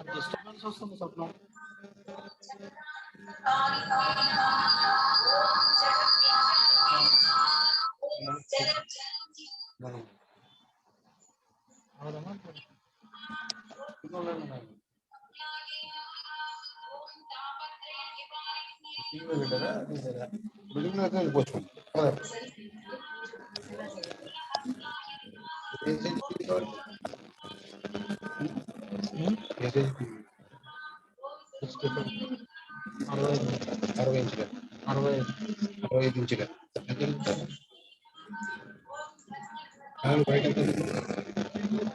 Disturbance వస్తుంది స్వప్నం.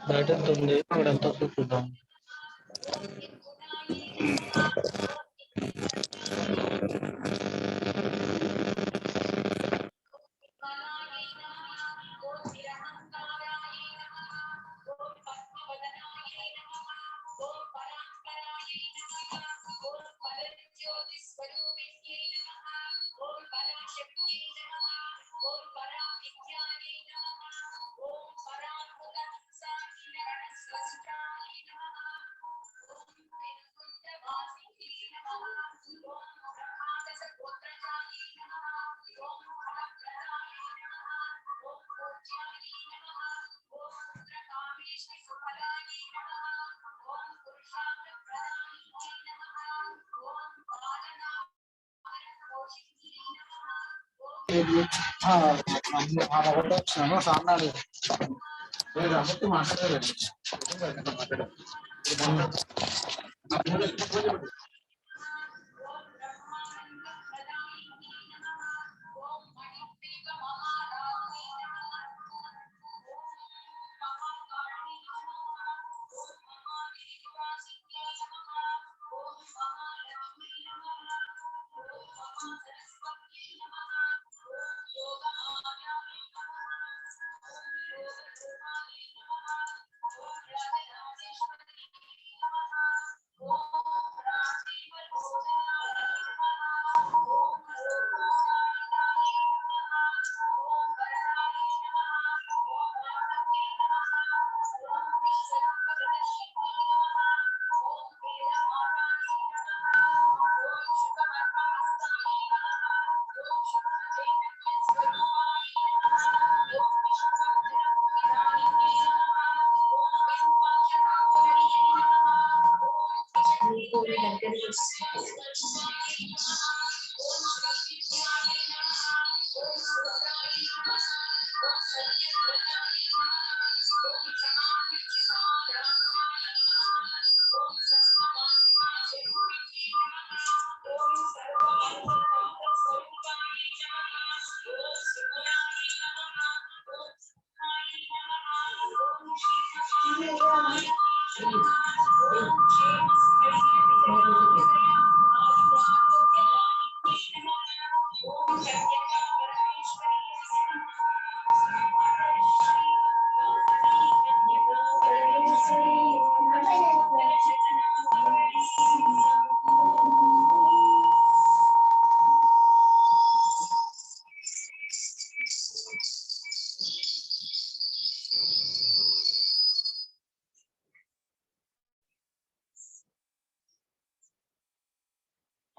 బయట ఎంత ఉంది అక్కడ ఎంత చూద్దాం. వచ్చినాను సామ్రాడు అందరితో మాట్లాడారు.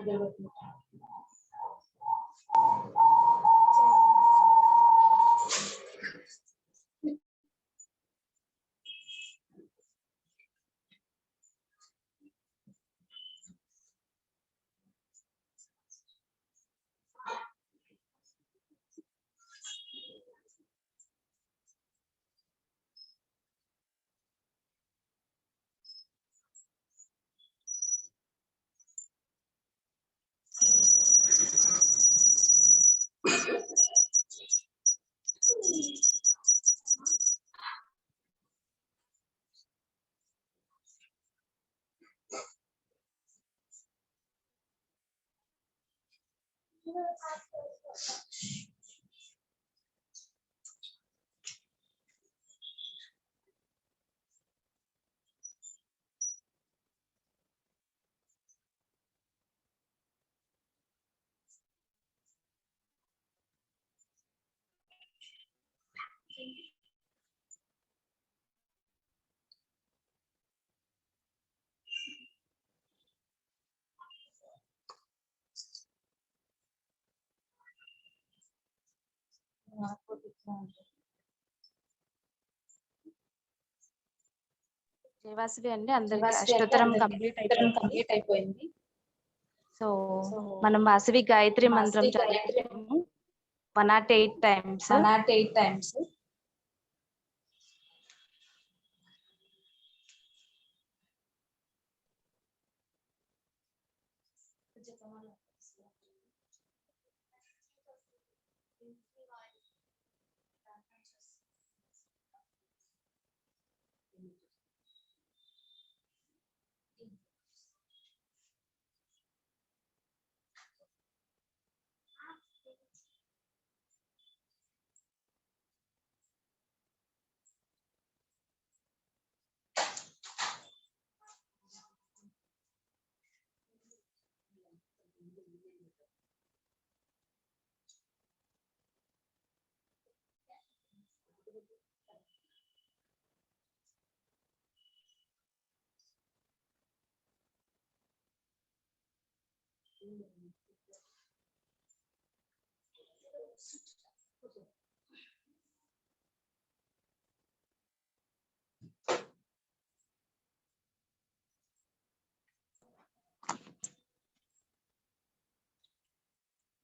జయవాసవి అండి, అందరికి అష్టోత్తరం కంప్లీట్ అయిపోయింది. సో మనం వాసవి గాయత్రి మంత్రం చదివాము 108 టైమ్స్.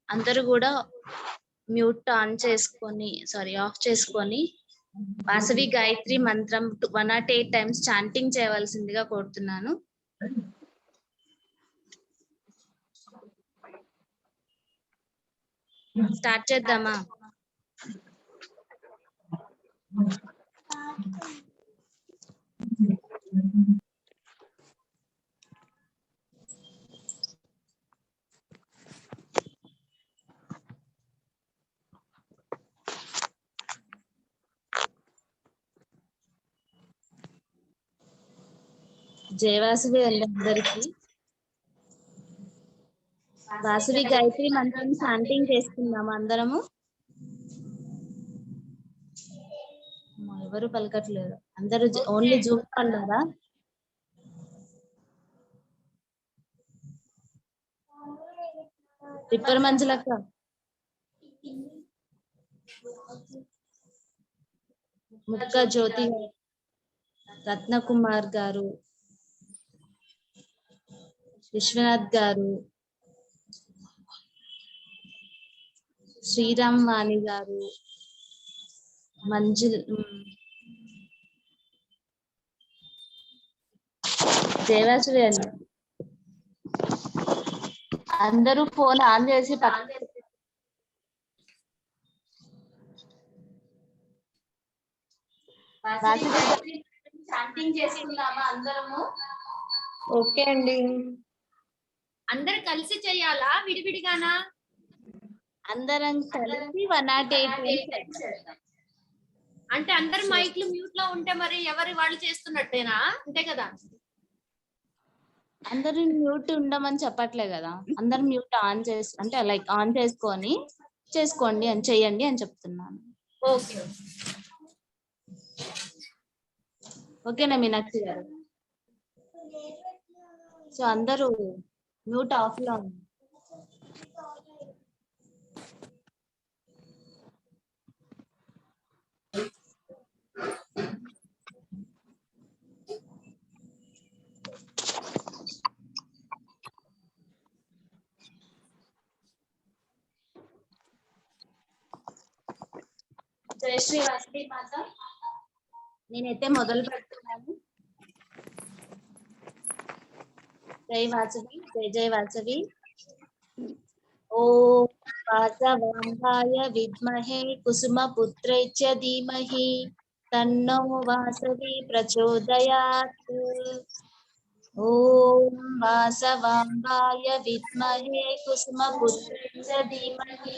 అందరూ కూడా మ్యూట్ ఆఫ్ చేసుకొని వాసవి గాయత్రి మంత్రం 108 టైమ్స్ చాంటింగ్ చేయవలసిందిగా కోరుతున్నాను. స్టార్ట్ చేద్దామా? జయవాసవి అందరికి వాసవి గాయత్రి మంత్రం చాంటింగ్ చేసుకుందాము అందరము. ఎవరు పలకట్లేదు, అందరూ ఓన్లీ జూమ్ అన్నారా? తిప్పర్ మంజులక్క, ముక్క జ్యోతి, రత్నకుమార్ గారు, విశ్వనాథ్ గారు, శ్రీరామ్ వాణి గారు, జయవాసవి అండి, అందరూ ఫోన్ ఆన్ చేసి చాంటింగ్ చేసుకుందామా అందరము? ఓకే అండి. అందరు కలిసి చేయాలా విడివిడిగానా? అందరం కలిసి 108 అంటే అందరు మైక్లు మ్యూట్ లో ఉంటే మరి ఎవరు వాళ్ళు చేస్తున్నట్టేనా? అంతే కదా? అందరూ మ్యూట్ ఉండమని చెప్పట్లే కదా, అందరు మ్యూట్ ఆన్ చేసి అంటే లైక్ ఆన్ చేసుకొని చేసుకోండి అని చెయ్యండి అని చెప్తున్నాను. ఓకే, ఓకేనా మీనాక్షి గారు? సో అందరూ మ్యూట్ ఆఫ్ లో జయ శ్రీ వాసవి మాత. నేనైతే మొదలు పెడుతున్నాను. జై వాసవి, జై జై వాసవి. ఓం వాసవాంబాయ విద్మహే కుసుమపుత్రై చ ధీమహి తన్నో వాసవి ప్రచోదయాత్. ఓం వాసవాంబాయ విద్మహే కుసుమపుత్రై చ ధీమహి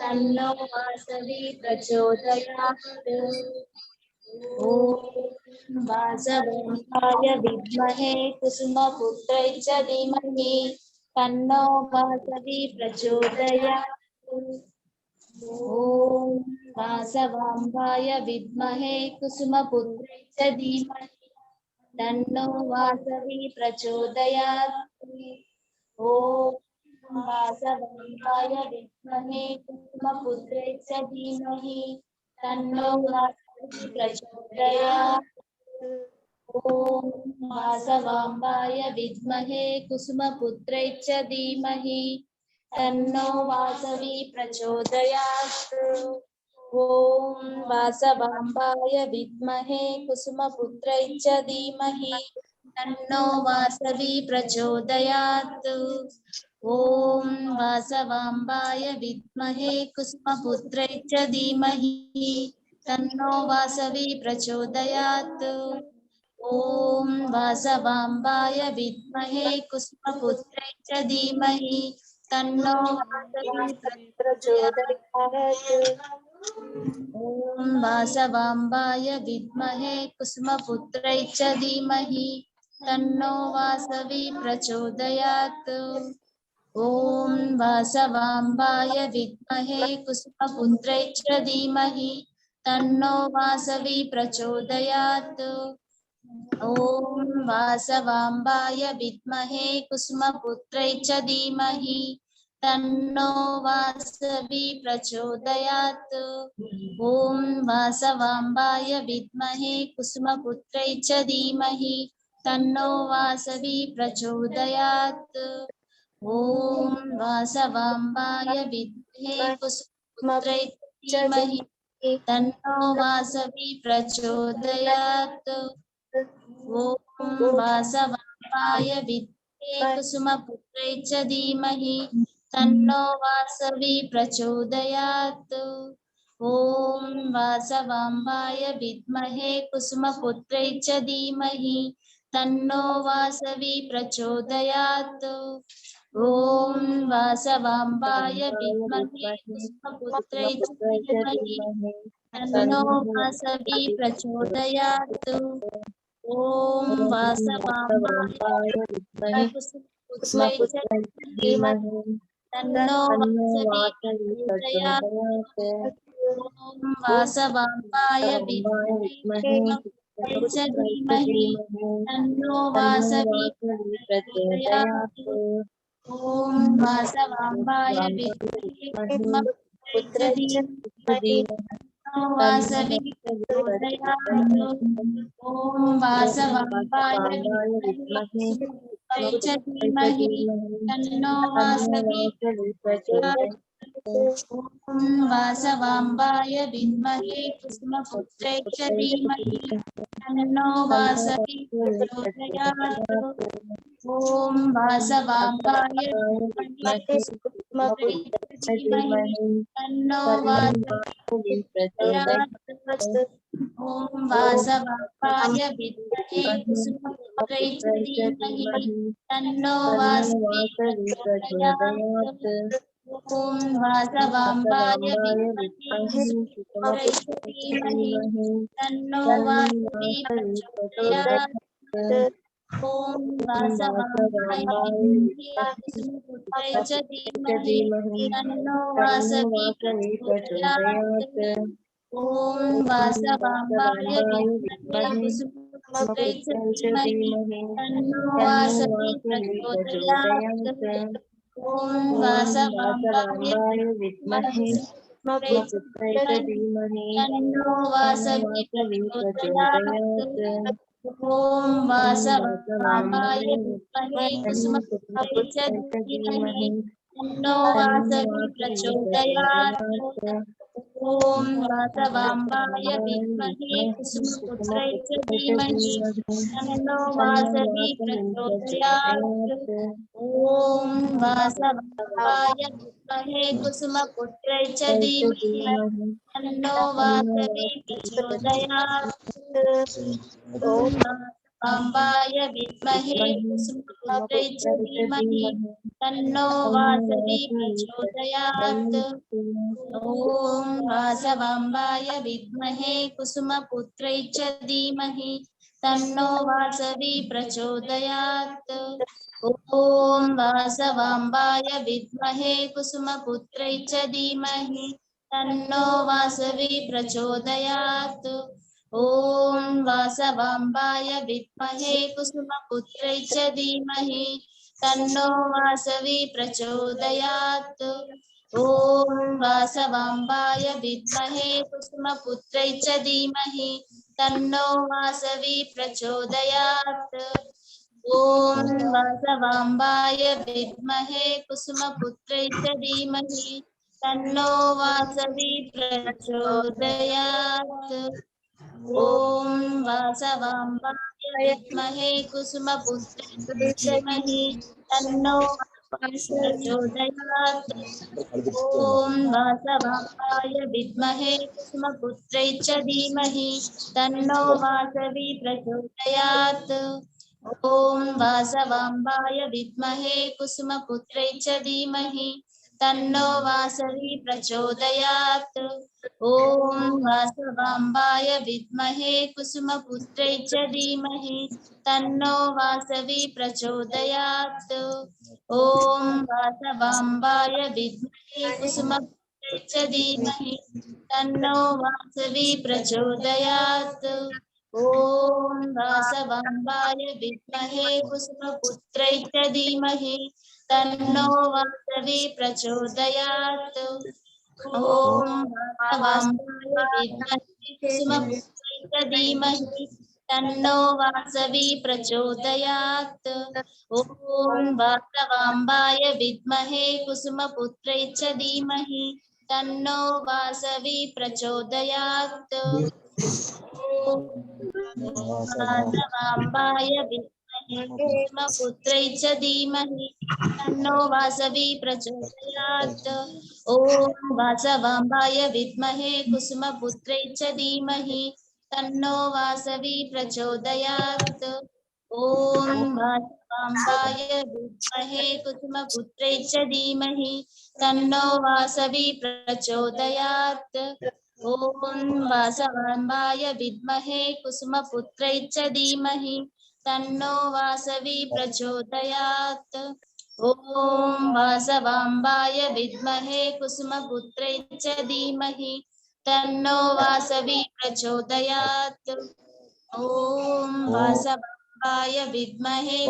తన్నో వాసవి ప్రచోదయాత్. ఓం వాసవాంబాయ విద్మహే కుసుమపుత్రై చ ధీమహి తన్నో వాసవి ప్రచోదయాత్. ఓం వాసవాంబాయ విద్మహే కుసుమపుత్రై చ ధీమహి తన్నో వాసవి ప్రచోదయాత్. ఓం వాసవాంబాయ విద్మహే కుసుమపుత్రై చ ధీమహి తన్నో వాసవి ప్రచోదయాత్. ఓం వాసవాంబాయ విద్మహే కుసుమపుత్రై చ ధీమహి తన్నో వాసవి ప్రచోదయాత్. ఓం వాసవాంబాయ విద్మహే కుసుమపుత్రై చ ధీమహి తన్నో వాసవి ప్రచోదయాత్. ఓం వాసవాంబాయ విద్మహే కుసుమపుత్రై చ ధీమహి తన్నో వాసవి ప్రచోదయాత్. ఓం వాసవాంబాయ విద్మహే కుసుమపుత్రై చ ధీమహి తన్నో వాసవి ప్రచోదయాత్. ఓం వాసవాంబాయ విద్మహే కుసుమపుత్రై చ ధీమహి తన్నో వాసవి ప్రచోదయాత్. ఓం వాసవాంబాయ విద్మహే కుసుమపుత్రై చ ధీమహి తన్నో వాసవి ప్రచోదయాత్. ఓం వాసవాంబాయ విద్మహే కుసుమపుత్రై చ ధీమహి తన్నో వాసవి ప్రచోదయాత్. ఓం వాసవాంబాయ విద్మహే కుసుమపుత్రై చ ధీమహి తన్నో వాసవి ప్రచోదయాత్. ఓం వాసవాంబాయ విద్మహే కుసుమపుత్రై చ ధీమహి తన్నో వాసవి ప్రచోదయాత్. ఓం వాసవాంబాయ విద్మహే కుసుమపుత్రై చ ధీమహి తన్నో వాసవి ప్రచోదయాత్. ఓం వాసవాంబాయ విద్మహే కుసుమపుత్రై చ ధీమహి తన్నో వాసవి ప్రచోదయాత్. ఓం వాసవాంబాయ విద్మహే కుసుమపుత్రై చ ధీమహి తన్నో వాసవి ప్రచోదయాత్. ఓం వాసవాంబాయ విద్మహే కుసుమపుత్రై చ ధీమహి తన్నో వాసవి ప్రచోదయాత్. ఓం వాసవాంబాయ విద్మహే కుసుమపుత్రై చ ధీమహి తన్నో వాసవి ప్రచోదయాత్. ఓం వాసవాంబాయ విద్మహే కుసుమపుత్రై చ ధీమహి తన్నో వాసవి ప్రచోదయాత్. ఓం వాసవాంబాయ విద్మహే కుసుమపుత్రై చ ధీమహి తన్నో వాసవి ప్రచోదయాత్. ఓం వాసవాంబాయ విద్మహే కుసుమపుత్రై చ ధీమహి తన్నో వాసవి ప్రచోదయాత్. ఓం వాసవాంబాయ విద్మహే కుసుమపుత్రై చ ధీమహి తన్నో వాసవి ప్రచోదయాత్. ఓం వాసవాంబాయ విద్మహే కుసుమపుత్రై చ ధీమహి తన్నో వాసవి ప్రచోదయాత్. ఓం వాసవాంబాయ విద్మహే కుసుమపుత్రై చ ధీమహి తన్నో వాసవి ప్రచోదయాత్. ఓం వాసవాంబాయ విద్మహే కుసుమపుత్రై చ ధీమహి తన్నో వాసవి ప్రచోదయాత్. ఓం వాసవాంబాయ విద్మహే కుసుమపుత్రై చ ధీమహి తన్నో వాసవి ప్రచోదయాత్. ఓం వాసవాంబాయ విద్మహే కుసుమపుత్రై చ ధీమహి తన్నో వాసవి ప్రచోదయాత్. ఓం వాసవాంబాయ విద్మహే కుసుమపుత్రై చ ధీమహి తన్నో వాసవి ప్రచోదయాత్. ओम वासवांबाय विद्महे कुसुमपुत्रै च धीमहि तन्नो वासवी प्रचोदयात्। ओम वासवांबाय विद्महे कुसुमपुत्रै च धीमहि तन्नो वासवी प्रचोदयात्। ओम वासवांबाय विद्महे कुसुमपुत्रै च धीमहि तन्नो वासवी प्रचोदयात्। ओम वासवांबाय विद्महे कुसुमपुत्रै च धीमहि तन्नो वासवी प्रचोदयात्। ओम वासवांबाय विद्महे कुसुमपुत्रै च धीमहि तन्नो वासवी प्रचोदयात्। ओम वासवांबाय विद्महे कुसुमपुत्रै च धीमहि तन्नो वासवी प्रचोदयात्। ओम वासवांबाय विद्महे कुसुमपुत्रै च धीमहि तन्नो वासवी प्रचोदयात्। ओम वासवांबाय विद्महे कुसुमपुत्रै च धीमहि तन्नो वासवी प्रचोदयात्। ओम वासवांबाय विद्महे कुसुमपुत्रै च धीमहि तन्नो प्रचोदयात्। ओम वासवांबाय विद्महे कुसुमपुत्रै च धीमहि तन्नो वासवी प्रचोदयात्। ओम वासवांबाय विद्महे कुसुमपुत्रै च धीमहि तन्नो वासवी प्रचोदयात्। ओम वासवांबाय विद्महे कुसुमपुत्रै च धीमहि तन्नो वासवी प्रचोदयात्। ओम वासवांबाय विद्महे कुसुमपुत्रै च धीमहि तन्नो वासवी प्रचोदयात्। ओम वासवांबाय विद्महे कुसुमपुत्रै च धीमहि तन्नो वासवी प्रचोदयात्। ओम वासवांबाय विद्महे कुसुमपुत्रै च धीमहि तन्नो वासवी प्रचोदयात्। ओम वासवांबाय विद्महे कुसुमपुत्रै च धीमहि तन्नो वासवी प्रचोदयात्। वासवांबाय विद्महे कुसुमपुत्रै च धीमहि तन्नो वासवी प्रचोदयात्। ओम वासवांबाय विद्महे कुसुमपुत्रै च धीमहि तन्नो वासवी प्रचोदयात्। ओम वासवांबाय विद्महे कुसुमपुत्रै च धीमहि तन्नो वासवी प्रचोदयात्। ओम वासवांबाय विद्महे कुसुमपुत्रै च धीमहि तन्नो वासवी प्रचोदयात्। ओम वासवांबाय विद्महे कुसुमपुत्रै च धीमहि तन्नो वासवी प्रचोदयात्। ओम वासवांबाय विद्महे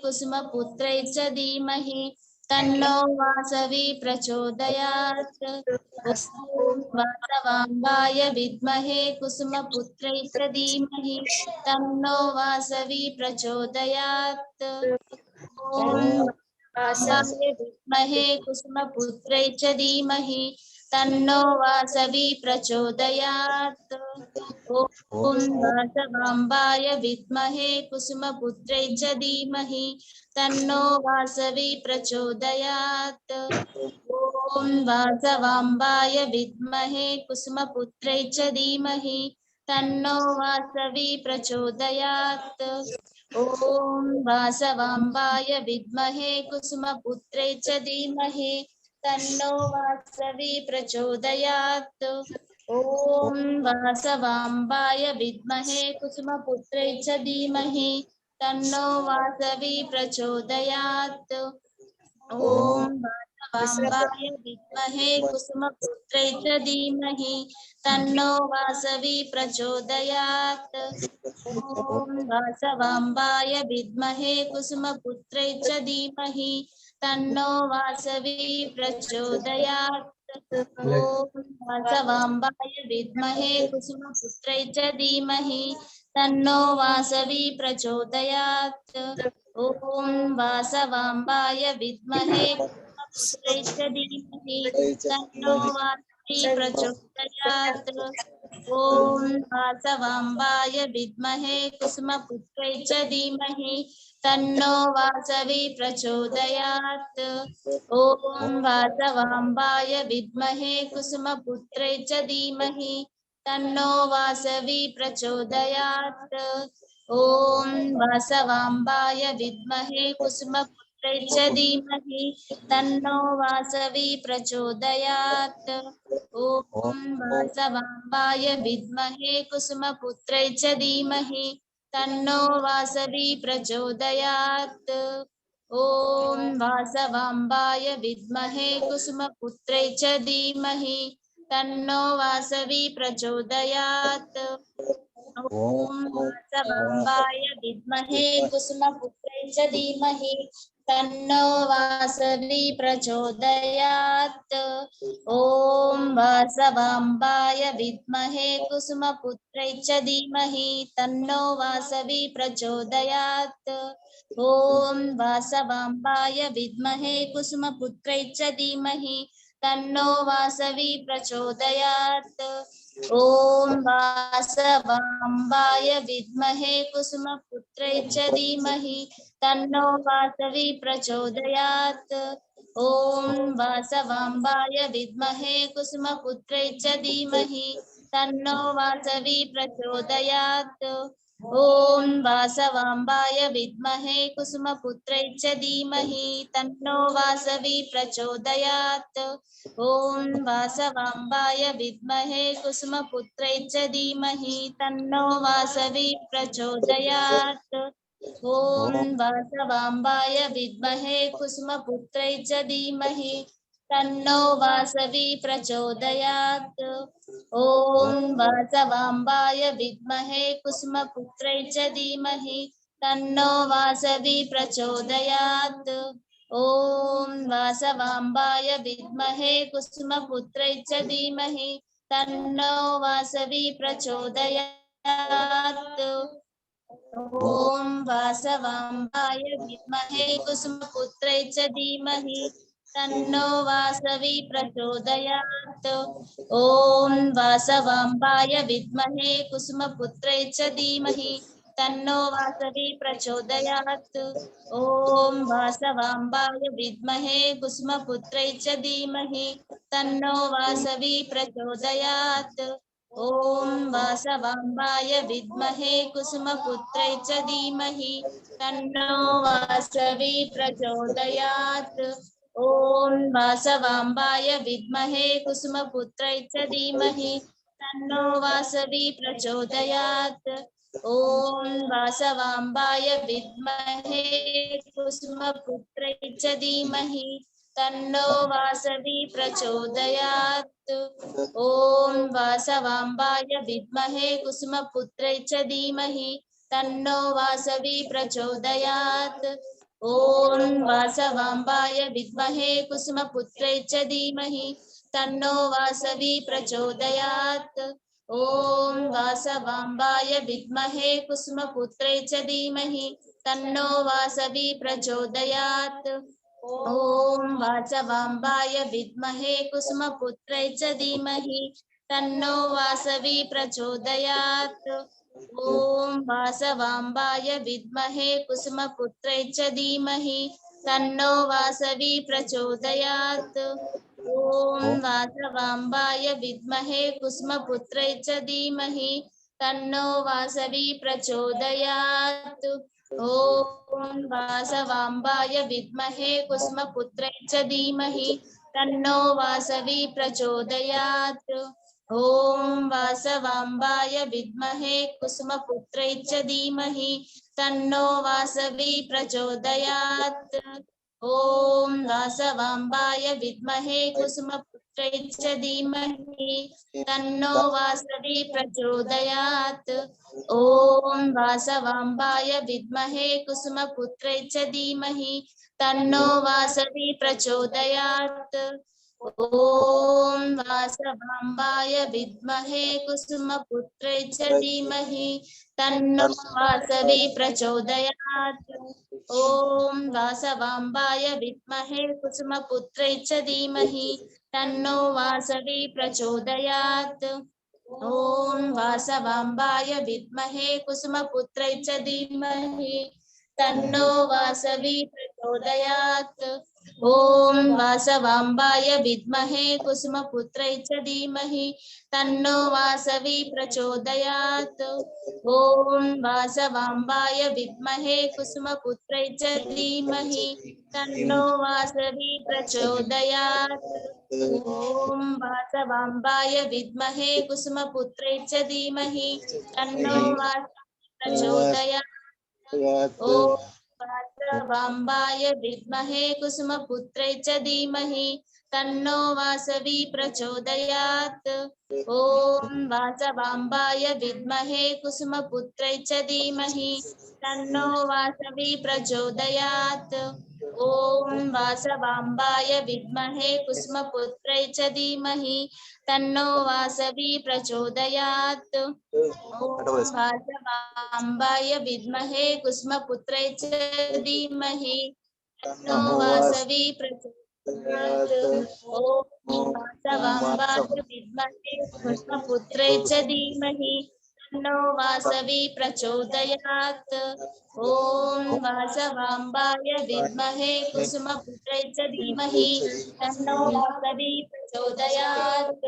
कुसुमपुत्रै च धीमहि तन्नो वासवी प्रचोदयात्। ओम वासवांबाय विद्महे कुसुमपुत्रै च धीमहि तन्नो वासवी प्रचोदयात्। ओम वासवांबाय विद्महे कुसुमपुत्रै च धीमहि तन्नो वासवी प्रचोदयात्। ओम वासवांबाय विद्महे कुसुमपुत्रै च धीमहि तन्नो वासवी प्रचोदयात्। ओम वासवांबाय विद्महे कुसुमपुत्रै च धीमहि तन्नो वासवी प्रचोदयात्। ओम वासवांबाय विद्महे कुसुमपुत्रै च धीमहि तन्नो वासवी प्रचोदयात्। ओम वासवांबाय विद्महे कुसुमपुत्रै च धीमहि तन्नो वासवी प्रचोदयात्। ओम वासवांबाय विद्महे कुसुमपुत्रै च धीमहि तन्नो वासवी प्रचोदयात्। ओम वासवांबाय विद्महे कुसुमपुत्रै च धीमहि तन्नो वासवी प्रचोदयात्। ओम वासवांबाय विद्महे कुसुमपुत्रै च धीमहि तन्नो वासवी प्रचोदयात्। ओम वासवांबाय विद्महे कुसुमपुत्रै च धीमहि तन्नो वासवी प्रचोदयात्। ॐ वासवाम्बाय विद्महे पुत्रै च धीमहि तन्नो वासवी प्रचोदयात्। ॐ वासवाम्बाय विद्महे कुसुमपुत्रै च धीमहि तन्नो वासवी प्रचोदयात्। ॐ वासवाम्बाय विद्महे कुसुमपुत्रै च धीमहि तन्नो वासवी प्रचोदयात्। ॐ वासवाम्बाय विद्महे कुसुमपुत्रै च धीमहि तन्नो वासवी प्रचोदयात्। ॐ वासवाम्बाय विद्महे कुसुमपुत्रै च धीमहि तन्नो वासवी प्रचोदयात्। ॐ वासवाम्बाय विद्महे कुसुमपुत्रै च धीमहि तन्नो वासवी प्रचोदयात्। ॐ वासवाम्बाय विद्महे कुसुमपुत्रै च धीमहि तन्नो वासवी प्रचोदयात्। ॐ वासवाम्बाय विद्महे कुसुमपुत्रै च धीमहि तन्नो वासवी प्रचोदयात्। ॐ वासवाम्बाय विद्महे कुसुमपुत्रै च धीमहि तन्नो वासवी प्रचोदयात्। ॐ वासवाम्बाय विद्महे कुसुमपुत्रै च धीमहि तन्नो वासवी प्रचोदयात्। ॐ वासवाम्बाय विद्महे कुसुमपुत्रै च धीमहि तन्नो वासवी प्रचोदयात्। ॐ वासवाम्बाय विद्महे कुसुमपुत्रै च धीमहि तन्नो वासवी प्रचोदयात्। ॐ वासवाम्बाय विद्महे कुसुमपुत्रै च धीमहि तन्नो वासवी प्रचोदयात्। ॐ वासवाम्बाय विद्महे कुसुमपुत्रै च धीमहि तन्नो वासवी प्रचोदयात्। ॐ वासवाम्बाय विद्महे कुसुमपुत्रै च धीमहि तन्नो वासवी प्रचोदयात्। ॐ वासवाम्बाय विद्महे कुसुमपुत्रै च धीमहि तन्नो वासवी प्रचोदयात्। ॐ वासवाम्बाय विद्महे कुसुमपुत्रै च धीमहि तन्नो वासवी प्रचोदयात्। ॐ वासवाम्बाय विद्महे कुसुमपुत्रै च धीमहि तन्नो वासवी प्रचोदयात्। ॐ वासवाम्बाय विद्महे कुसुमपुत्रै च धीमहि तन्नो वासवी प्रचोदयात्। ॐ वासवाम्बाय विद्महे कुसुमपुत्रै च धीमहि तन्नो वासवी प्रचोदयात्। ॐ वासवाम्बाय विद्महे कुसुमपुत्रै च धीमहि तन्नो वासवी प्रचोदयात्। ॐ वासवाम्बाय विद्महे कुसुमपुत्रै च धीमहि तन्नो वासवी प्रचोदयात्। ॐ वासवाम्बाय विद्महे कुसुमपुत्रै च धीमहि तन्नो वासवी प्रचोदयात्। ॐ वासवाम्बाय विद्महे कुसुमपुत्रै च धीमहि तन्नो वासवी प्रचोदयात्। ॐ वासवाम्बाय विद्महे कुसुमपुत्रै च धीमहि तन्नो वासवी प्रचोदयात्। ॐ वासवाम्बाय विद्महे कुसुमपुत्रै च धीमहि तन्नो वासवी प्रचोदयात्। ॐ वासवाम्बाय विद्महे कुसुमपुत्रै च धीमहि तन्नो वासवी प्रचोदयात्। ॐ वासवाम्बाय विद्महे कुसुमपुत्रै च धीमहि तन्नो वासवी प्रचोदयात्। ॐ वासवाम्बाय विद्महे कुसुमपुत्रै च धीमहि तन्नो वासवी प्रचोदयात्। ॐ वासवाम्बाय विद्महे कुसुमपुत्रै च धीमहि तन्नो वासवी प्रचोदयात्। ॐ वासवाम्बाय विद्महे कुसुमपुत्रै च धीमहि तन्नो वासवी प्रचोदयात्। ॐ वासवाम्बाय विद्महे कुसुमपुत्रै च धीमहि तन्नो वासवी प्रचोदयात्। ఓం వాసవాంబాయ విద్మహే కుసుమపుత్రై చ ధీమహి తన్నో వాసవి ప్రచోదయాత్. ఓం వాసవాంబాయ విద్మహే కుసుమపుత్రై చ ధీమహి తన్నో వాసవి ప్రచోదయాత్. ఓం వాసవాంబాయ విద్మహే కుసుమపుత్రై చ ధీమహి తన్నో వాసవి ప్రచోదయాత్. ఓం వాసవాంబాయ విద్మహే కుసుమపుత్రై చ ధీమహి తన్నో వాసవి ప్రచోదయాత్. ఓం వాసవాంబాయ విద్మహే కుసుమపుత్రై చ ధీమహి తన్నో వాసవి ప్రచోదయాత్. ఓం వాసవాంబాయ విద్మహే కుసుమపుత్రై చ ధీమహి తన్నో వాసవి ప్రచోదయాత్. ఓం వాసవాంబాయ విద్మహే కుసుమపుత్రై చ ధీమహి తన్నో వాసవి ప్రచోదయాత్. ఓం వాసవాంబాయ విద్మహే కుసుమపుత్రై చ ధీమహి తన్నో వాసవి ప్రచోదయాత్. ఓం వాసవాంబాయ విద్మహే కుసుమపుత్రై చ ధీమహి తన్నో వాసవి ప్రచోదయాత్. ఓం వాసవాంబాయ విద్మహే కుసుమపుత్రై చ ధీమహి తన్నో వాసవి ప్రచోదయాత్. ఓం వాసవాంబాయ విద్మహే కుసుమపుత్రై చ ధీమహి తన్నో వాసవి ప్రచోదయాత్. ఓం వాసవాంబాయ విద్మహే కుసుమపుత్రై చ ధీమహి తన్నో వాసవి ప్రచోదయాత్.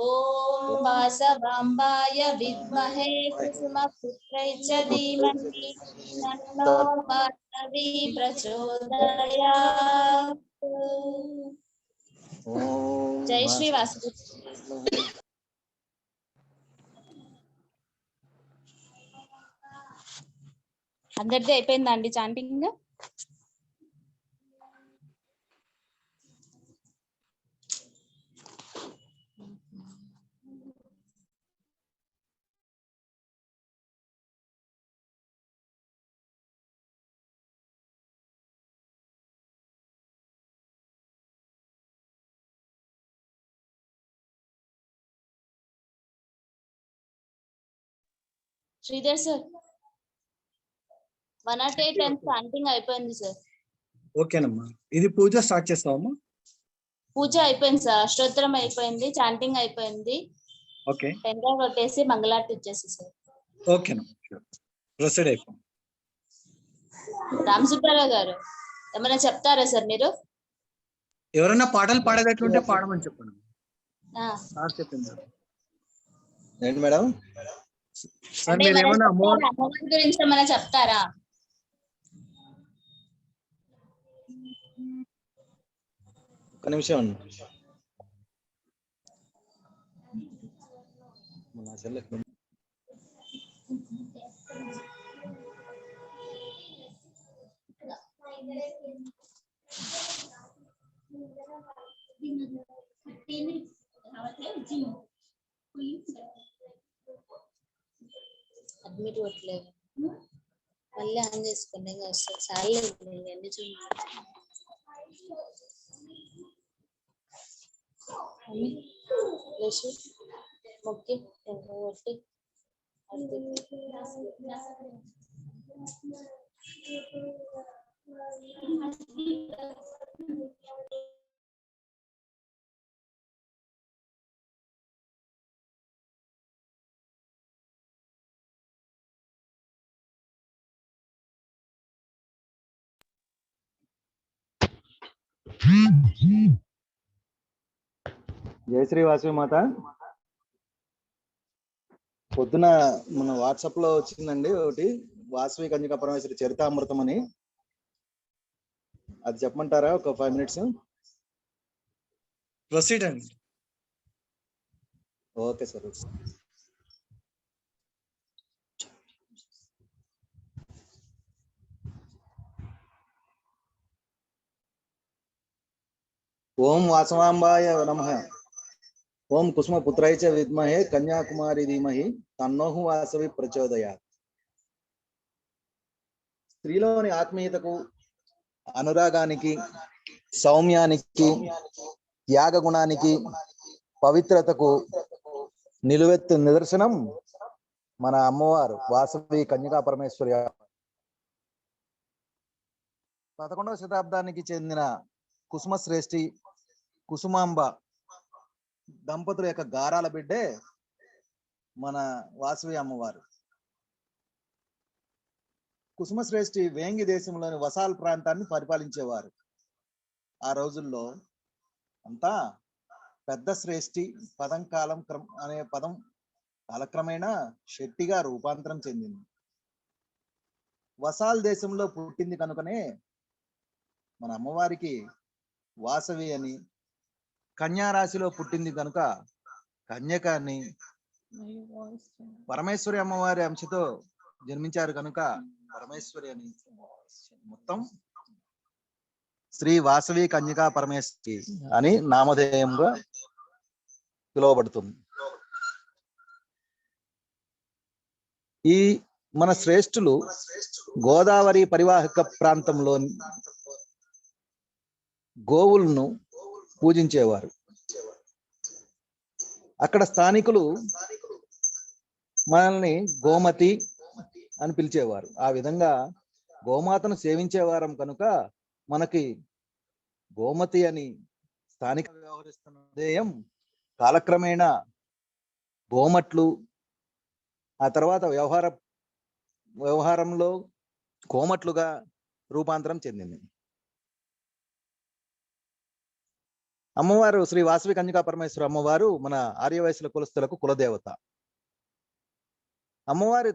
ఓం వాసవాంబాయ విద్మహే కుసుమపుత్రై చ ధీమహి తన్నో వాసవి ప్రచోదయాత్. జై శ్రీ వాసవి. అందరిది అయిపోయిందా అండి chanting? Sridhar sir 108 and chanting అయిపోయింది సార్. ఓకేనమ్మా, ఇది పూజ స్టార్ట్ చేస్తావమ్మా? పూజ అయిపోయింది సార్, అష్టోత్తరం అయిపోయింది, చాంటింగ్ అయిపోయింది. ఓకే, టెంకాయ కొట్టేసి మంగళారతి ఇచ్చేసి సార్. ఓకేనమ్మా, ప్రొసీడ్ అయిపో. రామ్ సుబ్బారావు గారు ఏమైనా చెప్తారా సార్ మీరు? ఎవరైనా పాటలు పాడేటట్లుంటే పాడమని చెప్పండి. సార్ చెప్పింది ఏంటి మేడం? సార్ మీరు ఏమైనా అమ్మవారి గురించి ఏమైనా చెప్తారా? ఒక నిమిషం అడ్మిట్ కొట్టలేదు, మళ్ళీ ఆన్ చేసుకోండి. సార్లు ఎన్ని చూడండి. మొక్కి కొట్టి జై శ్రీ వాసవి మాత. పొద్దున మన వాట్సాప్ లో వచ్చిందండి ఒకటి, వాసవి కన్యకా పరమేశ్వరి చరితామృతం అని, అది చెప్పమంటారా? ఒక 5 minutes. ప్రొసీడ్ అండి. Okay sir. ఓం వాసవాంబాయ నమః. ఓం కుసుమపుత్రాయ చ విద్మహే కన్యాకుమారి ధీమహి తన్నో వాసవి ప్రచోదయాత్. స్త్రీలోని ఆత్మీయతకు, అనురాగానికి, సౌమ్యానికి, త్యాగ గుణానికి, పవిత్రతకు నిలువెత్తు నిదర్శనం మన అమ్మవారు వాసవి కన్యకా పరమేశ్వరి. 11వ శతాబ్దానికి చెందిన కుసుమ శ్రేష్ఠి కుసుమాంబ దంపతుల యొక్క గారాల బిడ్డే మన వాసవి అమ్మవారు. కుసుమ శ్రేష్ఠి వేంగి దేశంలోని వసాల్ ప్రాంతాన్ని పరిపాలించేవారు. ఆ రోజుల్లో అంతా పెద్ద శ్రేష్ఠి పదం కాలం అనే పదం కాలక్రమేణా శెట్టిగా రూపాంతరం చెందింది. వసాల్ దేశంలో పుట్టింది కనుకనే మన అమ్మవారికి వాసవి అని, కన్యా రాశిలో పుట్టింది కనుక కన్యక అని, పరమేశ్వరి అమ్మవారి అంశతో జన్మించారు కనుక పరమేశ్వరి అని, మొత్తం శ్రీ వాసవి కన్యకా పరమేశ్వరి అని నామధేయంగా పిలువబడుతుంది. ఈ మన శ్రేష్ఠులు గోదావరి పరివాహక ప్రాంతంలో గోవులను పూజించేవారు. అక్కడ స్థానికులు మనల్ని గోమతి అని పిలిచేవారు. ఆ విధంగా గోమాతను సేవించేవారం కనుక మనకి గోమతి అని స్థానిక వ్యవహరిస్తున్న ధ్యేయం కాలక్రమేణా గోమట్లు, ఆ తర్వాత వ్యవహారంలో కోమట్లుగా రూపాంతరం చెందింది. అమ్మవారు శ్రీ వాసవి కన్యకా పరమేశ్వరి అమ్మవారు మన ఆర్యవైశ్యుల కులస్తులకు కులదేవత. అమ్మవారి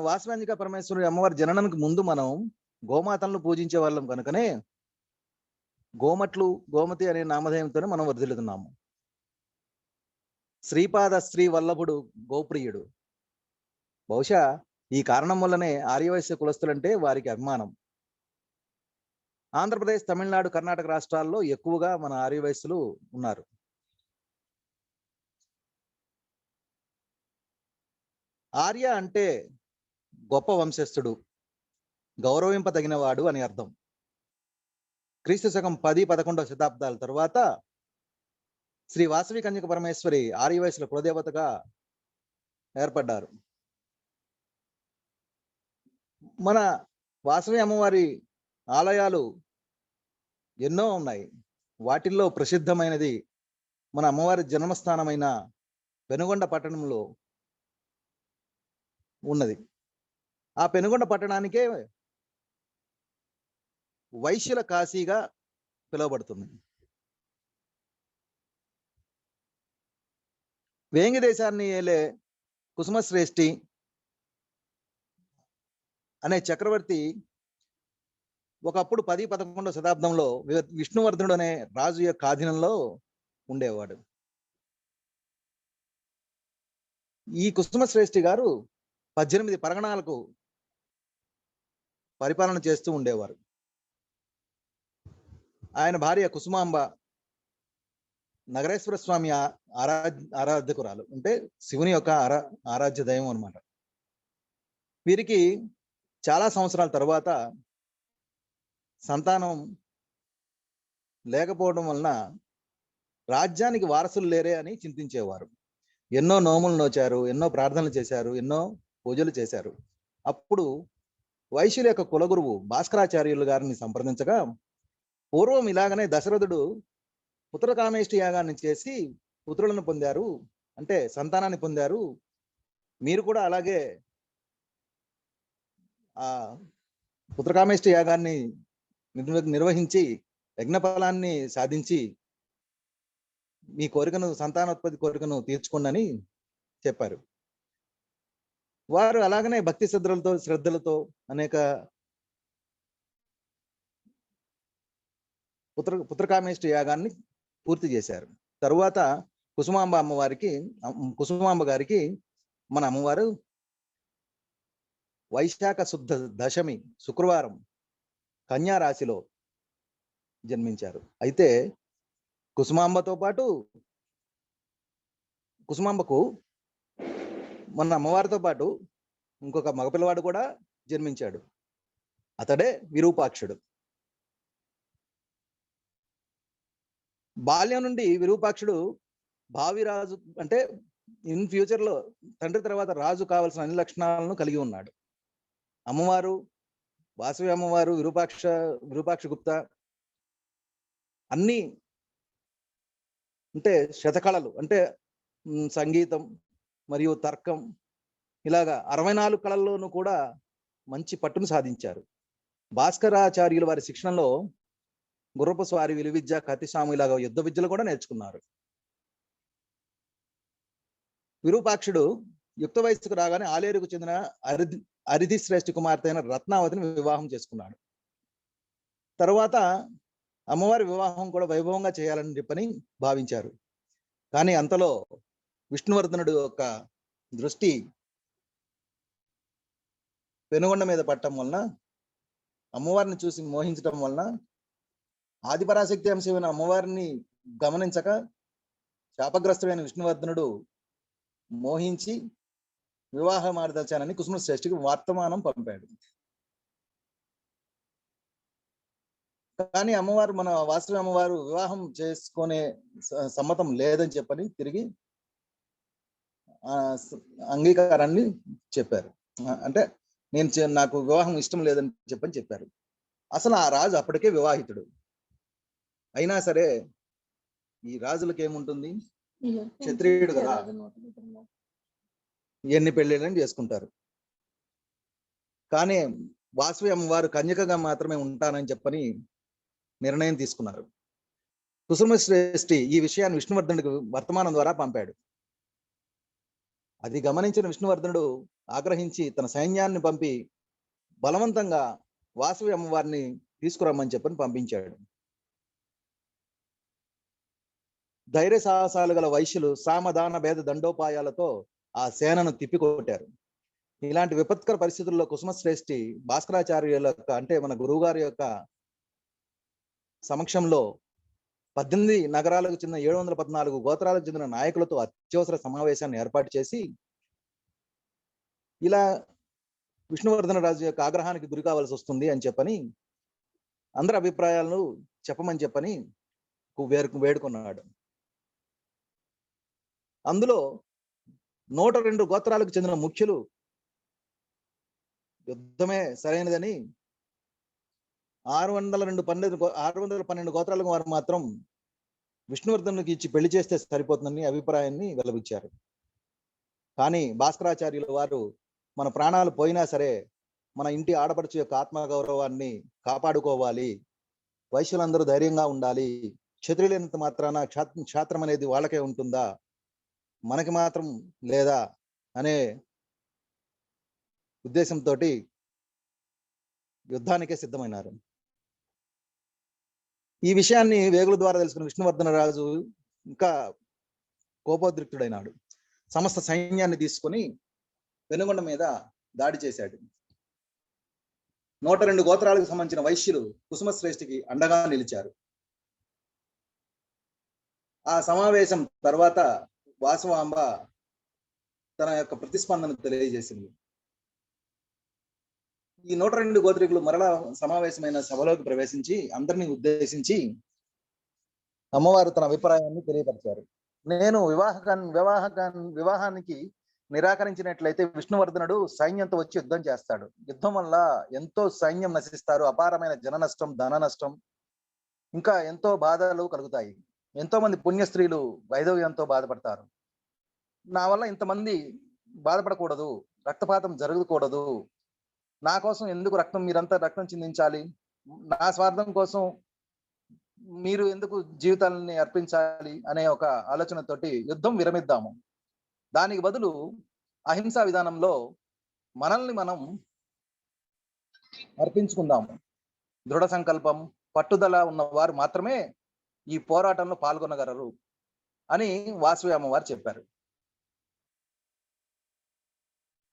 వాసవి కన్యకా పరమేశ్వరి అమ్మవారి జననానికి ముందు మనం గోమాతలను పూజించే వాళ్ళం కనుకనే గోమట్లు, గోమతి అనే నామధేయంతోనే మనం వర్ధిల్లుతున్నాము. శ్రీపాద శ్రీ వల్లభుడు గోప్రియుడు. బహుశా ఈ కారణం వల్లనే ఆర్యవైశ్య కులస్తులంటే వారికి అభిమానం. ఆంధ్రప్రదేశ్, తమిళనాడు, కర్ణాటక రాష్ట్రాల్లో ఎక్కువగా మన ఆర్యవైశ్యులు ఉన్నారు. ఆర్య అంటే గొప్ప వంశస్థుడు, గౌరవింపదగినవాడు అని అర్థం. క్రీస్తు శకం 10-11వ శతాబ్దాల తర్వాత శ్రీ వాసవి కన్యక పరమేశ్వరి ఆర్యవైశ్యుల కులదేవతగా ఏర్పడ్డారు. మన వాసవి అమ్మవారి ఆలయాలు ఎన్నో ఉన్నాయి. వాటిల్లో ప్రసిద్ధమైనది మన అమ్మవారి జన్మస్థానమైన పెనుగొండ పట్టణంలో ఉన్నది. ఆ పెనుగొండ పట్టణానికే వైశ్యుల కాశీగా పిలువబడుతుంది. వేంగి దేశాన్ని ఏలే కుసుమశ్రేష్ఠి అనే చక్రవర్తి ఒకప్పుడు 10-11వ శతాబ్దంలో విష్ణువర్ధనుడు అనే రాజు యొక్క ఆధీనంలో ఉండేవాడు. ఈ కుసుమశ్రేష్ఠి గారు 18 పరగణాలకు పరిపాలన చేస్తూ ఉండేవారు. ఆయన భార్య కుసుమాంబ నగరేశ్వర స్వామి ఆరాధ్యకురాలు, అంటే శివుని యొక్క ఆరాధ్య దైవం అన్నమాట. వీరికి చాలా సంవత్సరాల తర్వాత సంతానం లేకపోవడం వలన రాజ్యానికి వారసులు లేరే అని చింతించేవారు. ఎన్నో నోములు నోచారు, ఎన్నో ప్రార్థనలు చేశారు, ఎన్నో పూజలు చేశారు. అప్పుడు వైశ్యుల యొక్క కులగురువు భాస్కరాచార్యులు గారిని సంప్రదించగా, పూర్వం ఇలాగనే దశరథుడు పుత్రకామేష్టి యాగాన్ని చేసి పుత్రులను పొందారు, అంటే సంతానాన్ని పొందారు, మీరు కూడా అలాగే ఆ పుత్రకామేష్టి యాగాన్ని నిర్వహించి యజ్ఞఫలాన్ని సాధించి మీ కోరికను, సంతానోత్పత్తి కోరికను తీర్చుకోండి చెప్పారు. వారు అలాగనే భక్తి శ్రద్ధలతో అనేక పుత్రకామేష్టి యాగాన్ని పూర్తి చేశారు. తరువాత కుసుమాంబ గారికి మన అమ్మవారు వైశాఖ శుద్ధ దశమి శుక్రవారం కన్యా రాశిలో జన్మించారు. అయితే కుసుమాంబకు మన అమ్మవారితో పాటు ఇంకొక మగపిల్లవాడు కూడా జన్మించాడు. అతడే విరూపాక్షుడు. బాల్యం నుండి విరూపాక్షుడు భావి రాజు అంటే ఇన్ ఫ్యూచర్ లో తండ్రి తర్వాత రాజు కావాల్సిన అన్ని లక్షణాలను కలిగి ఉన్నాడు. అమ్మవారు, వాసవి అమ్మవారు, విరూపాక్ష గుప్త అన్ని అంటే శతకళలు అంటే సంగీతం మరియు తర్కం ఇలాగా 64 కళల్లోనూ కూడా మంచి పట్టును సాధించారు. భాస్కరాచార్యుల వారి శిక్షణలో గుర్రపు స్వారి, విలువిద్య, కత్తిసాము ఇలాగ యుద్ధ విద్యలు కూడా నేర్చుకున్నారు. విరూపాక్షుడు యుక్త వయస్సుకు రాగానే ఆలేరుకు చెందిన అరిధి శ్రేష్ఠి కుమార్తె అయిన రత్నావతిని వివాహం చేసుకున్నాడు. తర్వాత అమ్మవారి వివాహం కూడా వైభవంగా చేయాలని చెప్పని భావించారు. కానీ అంతలో విష్ణువర్ధనుడు యొక్క దృష్టి పెనుగొండ మీద పట్టడం వలన, అమ్మవారిని చూసి మోహించటం వలన ఆదిపరాశక్తి అంశమైన అమ్మవారిని గమనించక శాపగ్రస్తుడైన విష్ణువర్ధనుడు మోహించి వివాహం ఆడదచ్చానని కుసుమ శ్రేష్ఠికి వర్తమానం పంపాడు. కానీ అమ్మవారు, మన వాసవి అమ్మవారు వివాహం చేసుకునే సమ్మతం లేదని చెప్పని తిరిగి అంగీకారాన్ని చెప్పారు. అంటే నాకు వివాహం ఇష్టం లేదని చెప్పారు. అసలు ఆ రాజు అప్పటికే వివాహితుడు అయినా సరే ఈ రాజులకు ఏముంటుంది, క్షత్రియుడు కదా, ఎన్ని పెళ్ళిళ్ళని చేసుకుంటారు. కానీ వాసవి అమ్మవారు కన్యకగా మాత్రమే ఉంటానని చెప్పని నిర్ణయం తీసుకున్నారు. కుసుమ శ్రేష్ఠి ఈ విషయాన్ని విష్ణువర్ధనుడికి వర్తమానం ద్వారా పంపాడు. అది గమనించిన విష్ణువర్ధనుడు ఆగ్రహించి తన సైన్యాన్ని పంపి బలవంతంగా వాసవి అమ్మవారిని తీసుకురమ్మని చెప్పని పంపించాడు. ధైర్య సాహసాలు గల వైశ్యులు సామదాన భేద దండోపాయాలతో ఆ సేనను తిప్పికొట్టారు. ఇలాంటి విపత్కర పరిస్థితుల్లో కుసుమ శ్రేష్ఠి భాస్కరాచార్యుల యొక్క అంటే మన గురువు గారి యొక్క సమక్షంలో 18 నగరాలకు చెందిన 714 గోత్రాలకు చెందిన నాయకులతో అత్యవసర సమావేశాన్ని ఏర్పాటు చేసి ఇలా విష్ణువర్ధన రాజు యొక్క ఆగ్రహానికి గురి కావాల్సి వస్తుంది అని చెప్పని అందరి అభిప్రాయాలను చెప్పమని చెప్పని వేడుకున్నాడు. అందులో 102 గోత్రాలకు చెందిన ముఖ్యులు యుద్ధమే సరైనదని 612 గోత్రాలకు వారు మాత్రం విష్ణువర్ధనునికి ఇచ్చి పెళ్లి చేస్తే సరిపోతుందని అభిప్రాయాన్ని వెల్లవిచ్చారు. కానీ భాస్కరాచార్యుల వారు మన ప్రాణాలు పోయినా సరే మన ఇంటి ఆడపడుచు యొక్క ఆత్మగౌరవాన్ని కాపాడుకోవాలి, వైశ్యులందరూ ధైర్యంగా ఉండాలి, క్షత్రియులైనంత మాత్రాన క్షాత్రం అనేది వాళ్ళకే ఉంటుందా, మనకి మాత్రం లేదా అనే ఉద్దేశంతో యుద్ధానికే సిద్ధమైనారు. ఈ విషయాన్ని వేగుల ద్వారా తెలుసుకున్న విష్ణువర్ధన రాజు ఇంకా కోపోద్రిక్తుడైనాడు. సమస్త సైన్యాన్ని తీసుకొని పెనుగొండ మీద దాడి చేశాడు. 102 గోత్రాలకు సంబంధించిన వైశ్యులు కుసుమ శ్రేష్ఠికి అండగా నిలిచారు. ఆ సమావేశం తర్వాత వాసవాంబ తన యొక్క ప్రతిస్పందన తెలియజేసింది. ఈ 102 గోత్రికులు మరలా సమావేశమైన సభలోకి ప్రవేశించి అందరినీ ఉద్దేశించి అమ్మవారు తన అభిప్రాయాన్ని తెలియపరిచారు. నేను వివాహానికి నిరాకరించినట్లయితే విష్ణువర్ధనుడు సైన్యంతో వచ్చి యుద్ధం చేస్తాడు. యుద్ధం వల్ల ఎంతో సైన్యం నశిస్తారు, అపారమైన జన నష్టం, ధన నష్టం, ఇంకా ఎంతో బాధలు కలుగుతాయి. ఎంతో మంది పుణ్య స్త్రీలు వైధవ్యంతో బాధపడతారు. నా వల్ల ఇంతమంది బాధపడకూడదు, రక్తపాతం జరగకూడదు, నా కోసం ఎందుకు మీరంతా రక్తం చిందించాలి, నా స్వార్థం కోసం మీరు ఎందుకు జీవితాలని అర్పించాలి అనే ఒక ఆలోచనతోటి యుద్ధం విరమిద్దాము. దానికి బదులు అహింసా విధానంలో మనల్ని మనం అర్పించుకుందాము. దృఢ సంకల్పం, పట్టుదల ఉన్న వారు మాత్రమే ఈ పోరాటంలో పాల్గొనగలరు అని వాసవి అమ్మవారు చెప్పారు.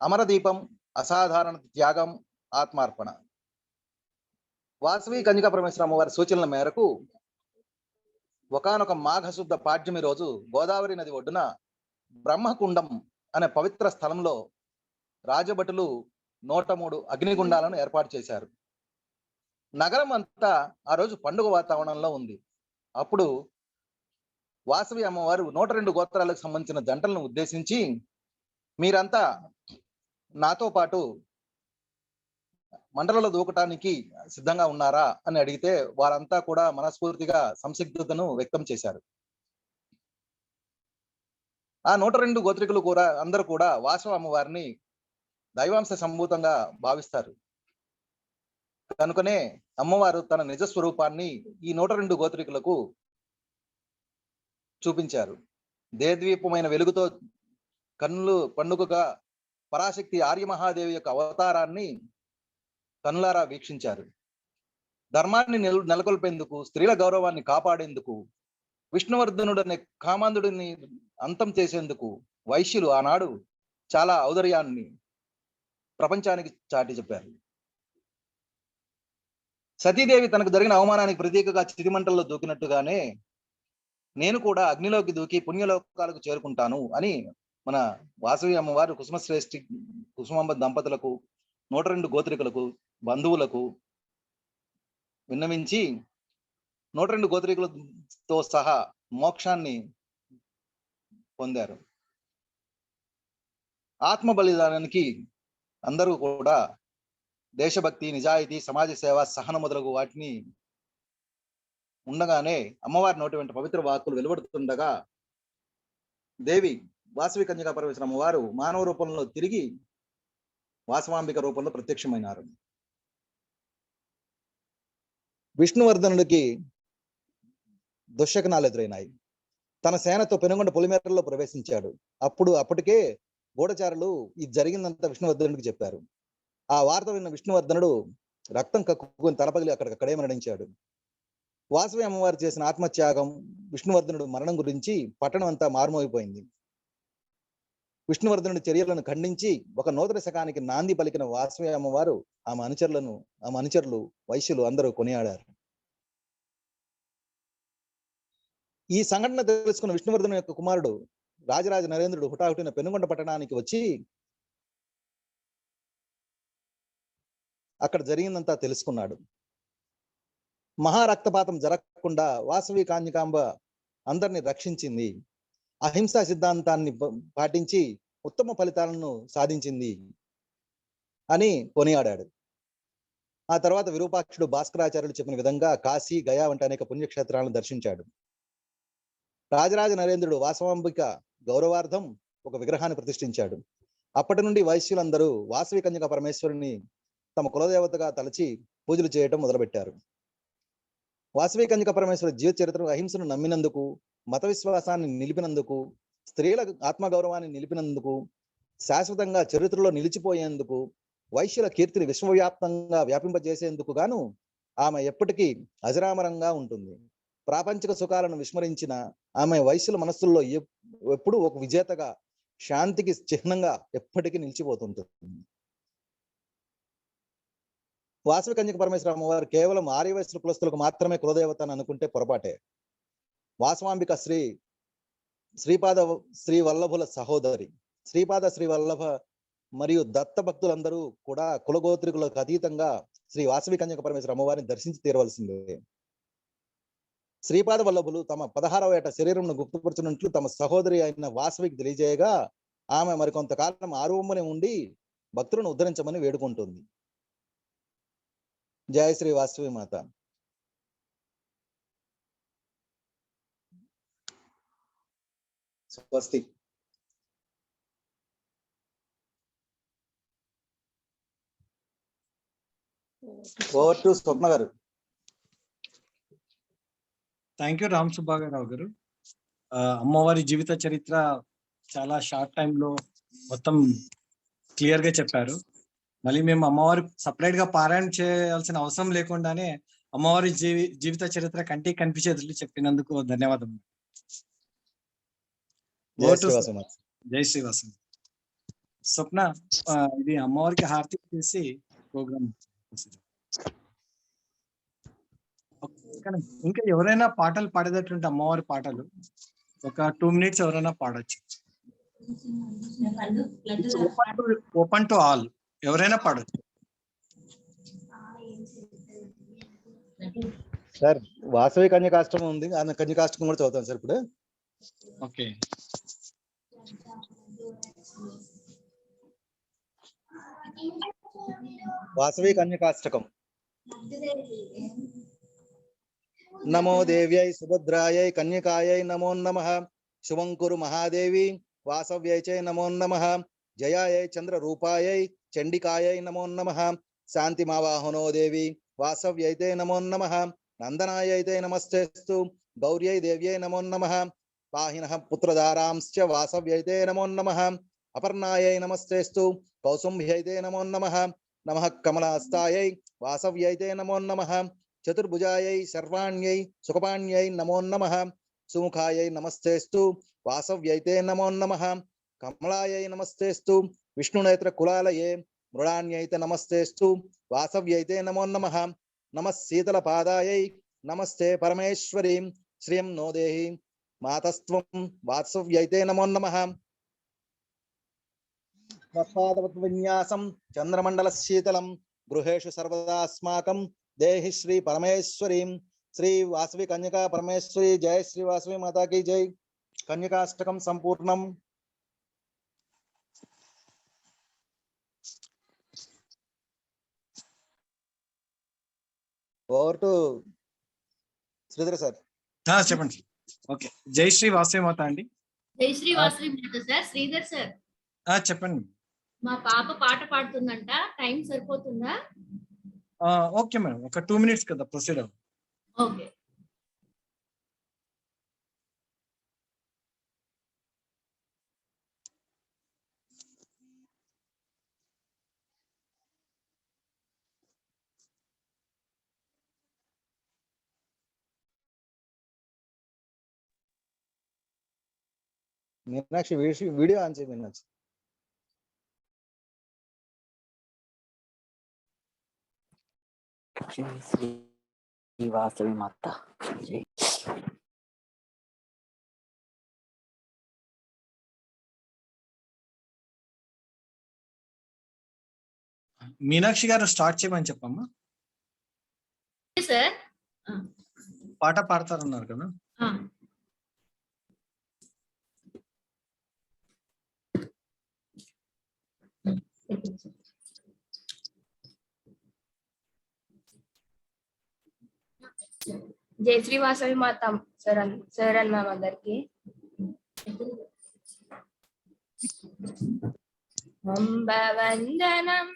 అమరదీపం, అసాధారణ త్యాగం, ఆత్మార్పణ. వాసవి కన్యకా పరమేశ్వర అమ్మవారి సూచనల మేరకు ఒకానొక మాఘశుద్ధ పాడ్యమి రోజు గోదావరి నది ఒడ్డున బ్రహ్మకుండం అనే పవిత్ర స్థలంలో రాజభటులు 103 అగ్నిగుండాలను ఏర్పాటు చేశారు. నగరం అంతా ఆ రోజు పండుగ వాతావరణంలో ఉంది. అప్పుడు వాసవి అమ్మవారు 102 గోత్రాలకు సంబంధించిన జంటలను ఉద్దేశించి, మీరంతా నాతో పాటు మండలలో దూకటానికి సిద్ధంగా ఉన్నారా అని అడిగితే వారంతా కూడా మనస్ఫూర్తిగా సంసిగ్ధతను వ్యక్తం చేశారు. ఆ 102 గోత్రికులు కూడా అందరూ కూడా వాసవి అమ్మవారిని దైవాంశ సంభూతంగా భావిస్తారు. కనుకనే అమ్మవారు తన నిజ స్వరూపాన్ని ఈ 102 గోత్రికులకు చూపించారు. దేదీప్యమైన వెలుగుతో కన్నులు పండుగగా పరాశక్తి ఆర్యమహాదేవి యొక్క అవతారాన్ని కన్నులారా వీక్షించారు. ధర్మాన్ని నెలకొల్పేందుకు, స్త్రీల గౌరవాన్ని కాపాడేందుకు, విష్ణువర్ధనుడు అనే కామాంధుడిని అంతం చేసేందుకు వైశ్యులు ఆనాడు చాలా ఔదర్యాన్ని ప్రపంచానికి చాటి చెప్పారు. సతీదేవి తనకు జరిగిన అవమానానికి ప్రతీకగా చితిమంటల్లో దూకినట్టుగానే నేను కూడా అగ్నిలోకి దూకి పుణ్యలోకాలకు చేరుకుంటాను అని మన వాసవి అమ్మవారు కుసుమశ్రేష్ఠి కుసుమాంబ దంపతులకు, 102 గోత్రికులకు, బంధువులకు విన్నవించి 102 గోత్రికులతో సహా మోక్షాన్ని పొందారు. ఆత్మ బలిదానానికి అందరూ కూడా దేశభక్తి, నిజాయితీ, సమాజ సేవ, సహనం మొదలగు వాటిని ఉండగానే అమ్మవారి నోటి వెంట పవిత్ర వాక్కులు వెలువడుతుండగా దేవి వాసవి కన్యకా పరమేశ్వర అమ్మవారు మానవ రూపంలో తిరిగి వాసవాంబిక రూపంలో ప్రత్యక్షమైనారు. విష్ణువర్ధనుడికి దుశ్శకనాలు ఎదురైనాయి. తన సేనతో పెనుగొండ పొలిమేరలో ప్రవేశించాడు. అప్పటికే గూఢచారులు ఇది జరిగిందంతా విష్ణువర్ధనుడికి చెప్పారు. ఆ వార్త విన్న విష్ణువర్ధనుడు రక్తం కక్కుని తలపగిలి అక్కడే మరణించాడు. వాసవి అమ్మవారు చేసిన ఆత్మత్యాగం, విష్ణువర్ధనుడు మరణం గురించి పట్టణం అంతా మారుమోగిపోయింది. విష్ణువర్ధనుడి చర్యలను ఖండించి ఒక నూతన శకానికి నాంది పలికిన వాసవి అమ్మవారు ఆమె అనుచరులు వైశ్యులు అందరూ కొనియాడారు. ఈ సంఘటన తెలుసుకున్న విష్ణువర్ధను యొక్క కుమారుడు రాజరాజ నరేంద్రుడు హుటాహుటిన పెనుగొండ పట్టణానికి వచ్చి అక్కడ జరిగిందంతా తెలుసుకున్నాడు. మహారక్తపాతం జరగకుండా వాసవి కాన్యకాంబ అందరిని రక్షించింది, అహింసా సిద్ధాంతాన్ని పాటించి ఉత్తమ ఫలితాలను సాధించింది అని కొనియాడాడు. ఆ తర్వాత విరూపాక్షుడు భాస్కరాచార్యులు చెప్పిన విధంగా కాశీ, గయా వంటి అనేక పుణ్యక్షేత్రాలను దర్శించాడు. రాజరాజ నరేంద్రుడు వాసవాంబిక గౌరవార్థం ఒక విగ్రహాన్ని ప్రతిష్ఠించాడు. అప్పటి నుండి వైశ్యులందరూ వాసవి కన్యకా పరమేశ్వరుని తమ కులదేవతగా తలచి పూజలు చేయటం మొదలుపెట్టారు. వాసవి కన్యకా పరమేశ్వర జీవిత చరిత్రను అహింసను నమ్మినందుకు, మత విశ్వాసాన్ని నిలిపినందుకు, స్త్రీల ఆత్మగౌరవాన్ని నిలిపినందుకు, శాశ్వతంగా చరిత్రలో నిలిచిపోయేందుకు, వైశ్యుల కీర్తిని విశ్వవ్యాప్తంగా వ్యాపింపజేసేందుకు గాను ఆమె ఎప్పటికీ అజరామరంగా ఉంటుంది. ప్రాపంచిక సుఖాలను విస్మరించిన ఆమె వైశ్యుల మనస్సుల్లో ఎప్పుడూ ఒక విజేతగా, శాంతికి చిహ్నంగా ఎప్పటికీ నిలిచిపోతుంటుంది. వాసవి కన్యక పరమేశ్వర అమ్మవారు కేవలం ఆర్యవైశ్య కులస్తులకు మాత్రమే కులదేవత అని అనుకుంటే పొరపాటే. వాసవాంబిక శ్రీపాద శ్రీ వల్లభుల సహోదరి. శ్రీపాద శ్రీ వల్లభ మరియు దత్త భక్తులందరూ కూడా కులగోత్రికులకు అతీతంగా శ్రీ వాసవి కన్యక పరమేశ్వర అమ్మవారిని దర్శించి తీరవలసిందే. శ్రీపాద వల్లభులు తమ 16వ ఏట శరీరంను గుప్తపరచినట్లు తమ సహోదరి అయిన వాసవికి తెలియజేయగా ఆమె మరికొంతకాలం ఆరువమ్మనే ఉండి భక్తులను ఉద్ధరించమని వేడుకుంటుంది. జయ శ్రీ వాసవి మాత. స్వస్తి. ఓవర్ టు స్వప్న గారు. థ్యాంక్ యూ రామ్ సుబ్బారావు గారు. అమ్మవారి జీవిత చరిత్ర చాలా షార్ట్ టైంలో మొత్తం క్లియర్ గా చెప్పారు. మళ్ళీ మేము అమ్మవారి సపరేట్ గా పారాయణ చేయాల్సిన అవసరం లేకుండానే అమ్మవారి జీవిత చరిత్ర కంటికి కనిపించేది చెప్పినందుకు ధన్యవాదములు. జై శ్రీవాసం. స్వప్న, ఇది అమ్మవారికి హారతి చేసి ప్రోగ్రామ్. ఇంకా ఎవరైనా పాటలు పాడేటటువంటి అమ్మవారి పాటలు ఒక 2 minutes ఎవరైనా పాడొచ్చు. ఓపెన్ టు ఆల్, ఎవరైనా పాడొచ్చు. సార్ వాసవి కన్యకాష్టమం ఉంది, కన్యకాష్టమం కూడా చదువుతాను సార్ ఇప్పుడు. ఓకే. వాసవి కన్యకాష్టకం. నమో దేవ్యై సుభద్రాయై కన్యకాయై నమో నమః. శుభం కురు మహాదేవి వాసవ్యై చై నమో నమః. జయాయై చంద్ర రూపాయై చండికాయై నమో నమః. శాంతిమావాహనో దేవి వాసవ్యైతే నమో నమః. నందనాయైతే నమస్తేస్తు. గౌర్యై దేవ్యై నమో నమః. పాహినః పుత్రధారాంశ్చ వాసవ్యైతే నమో నమః. అపర్ణాయై నమస్తేస్తు. కౌసుంభ్యైతే నమో నమః. నమః కమలహస్తాయై వాసవ్యైతే నమో నమః. చతుర్భుజాయై సర్వాణ్యై సుఖపాణ్యై నమో నమః. సుముఖాయై నమస్తేస్తు. వాసవ్యైతే నమో నమః. కమలాయై నమస్తేస్తు. విష్ణునేత్ర కులాలయే మృడాన్యైతే నమస్తేస్తు. వాసవ్యైతే నమో నమః. నమః శీతల పాదాయై నమస్తే పరమేశ్వరీం శ్రియం నో దేహి మాతస్త్వం వాసవ్యైతే నమో నమః. విన్యాసం చంద్రమండల శీతలం గృహేషు సర్వదాస్మాకం దేహి శ్రీ పరమేశ్వరీం. శ్రీ వాసవి కన్యకా పరమేశ్వరి జయ శ్రీ వాసవి మాతా కీ జై. కన్యకాష్టకం సంపూర్ణం. Over to Sridhar sir. చెప్పండి. ఓకే. జై శ్రీ వాసవి మాత అండి. జై శ్రీ వాసవి మాత సార్. శ్రీధర్ సార్ చెప్పండి. మా పాప పాట పాడుతుందంట, టైం సరిపోతుందా? ఓకే మేడం, ఒక 2 minutes కదా, ప్రొసీడ్ అవ్వండి. ఓకే. మీనాక్షి వీడియో ఆన్ చేయి మీనాక్షి. శ్రీ వాసవి మాత జై. మీనాక్షి గారు స్టార్ట్ చేయమని చెప్పమ్మా. సార్ పాట పాడతారన్నారు కదా. జై శ్రీ వాసవి మాత సార్ అండ్ మ్యామ్ అందరికి. అంబ వందనం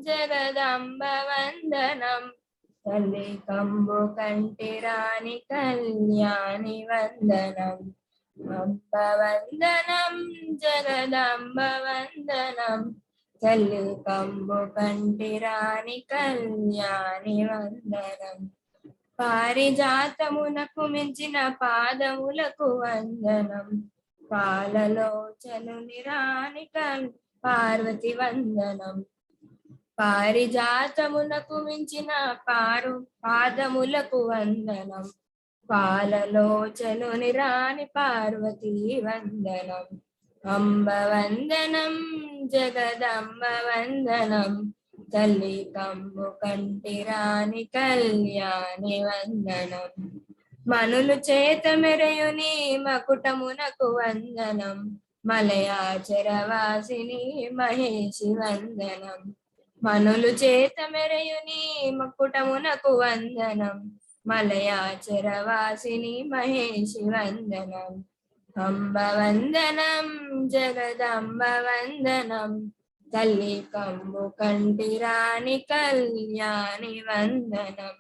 జగదంబ వందనం తల్లి కంబు కంటిరాని కళ్యాణి వందనం. అంబ వందనం జగదంబ వందనం తల్లి కంబు కంటిరాని కళ్యాణి వందనం. పారిజాతమునకు మించిన పాదములకు వందనం. పాలలోచనుని రాణి పార్వతి వందనం. పారిజాతమునకు మించిన పాదములకు వందనం. పాలలోచనుని రాణి పార్వతి వందనం. అంబ వందనం జగదంబ వందనం తల్లి కంబు కంటిరాని కళ్యాణి వందనం. మనులు చేత మెరయుని మకుటమునకు వందనం. మలయాచరవాసిని మహేషి వందనం. మనులు చేత మెరయుని మకుటమునకు వందనం. మలయాచరవాసిని మహేషి వందనం. అంబ వందనం జగదంబ వందనం తల్లి కంబు కంటిరాని కళ్యాణి వందనం.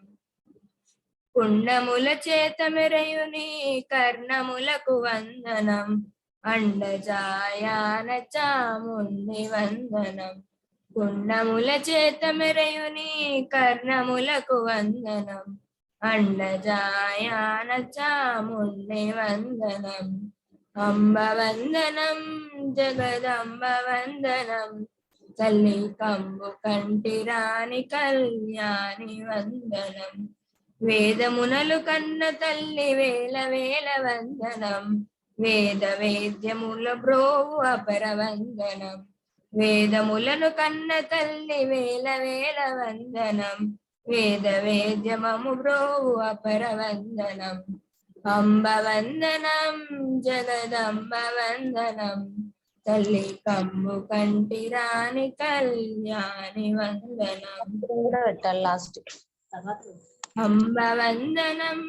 కుండముల చేత మెరయుని కర్ణములకు వందనం. అండజాయాన చాముండి వందనం. కుండముల చేత మెరయుని కర్ణములకు వందనం. అండజాయాన చాముండి వందనం. అంబ వందనం జగదంబ వందనం తల్లి కంబు కంటిరాని కళ్యాణి వందనం. వేదమునలు కన్న తల్లి వేల వేల వందనం. వేద వేద్యముల బ్రోవు అపర వందనం. వేదములను కన్న తల్లి వేల వేల వందనం. వేద వేద్యమము బ్రోవు అపర వందనం. అంబ వందనం జగదంబ వందనం తల్లి కంబు కంటి రాణి కళ్యాణి వందనం. కూడా పెట్టాలి లాస్ట్. అంబ వందనం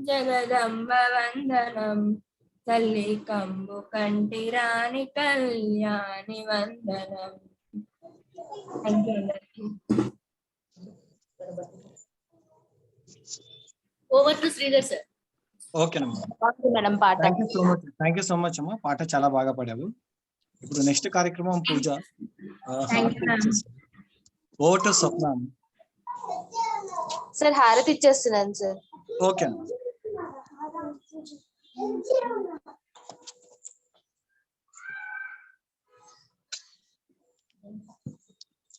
జగదంబ వందనం తల్లి కంబు కంటి రాణి కళ్యాణి వందనం. థ్యాంక్ యూ అందరికీ. Over to Sridhar sir. ఓకేనమ్మా, మేడం పాట. థ్యాంక్ యూ సో మచ్ అమ్మా. పాట చాలా బాగా పాడావు. ఇప్పుడు నెక్స్ట్ కార్యక్రమం పూజ. Thank you ma'am. Over to Swapna. Sir హారతి ఇచ్చేస్తున్నాను సార్. ఓకే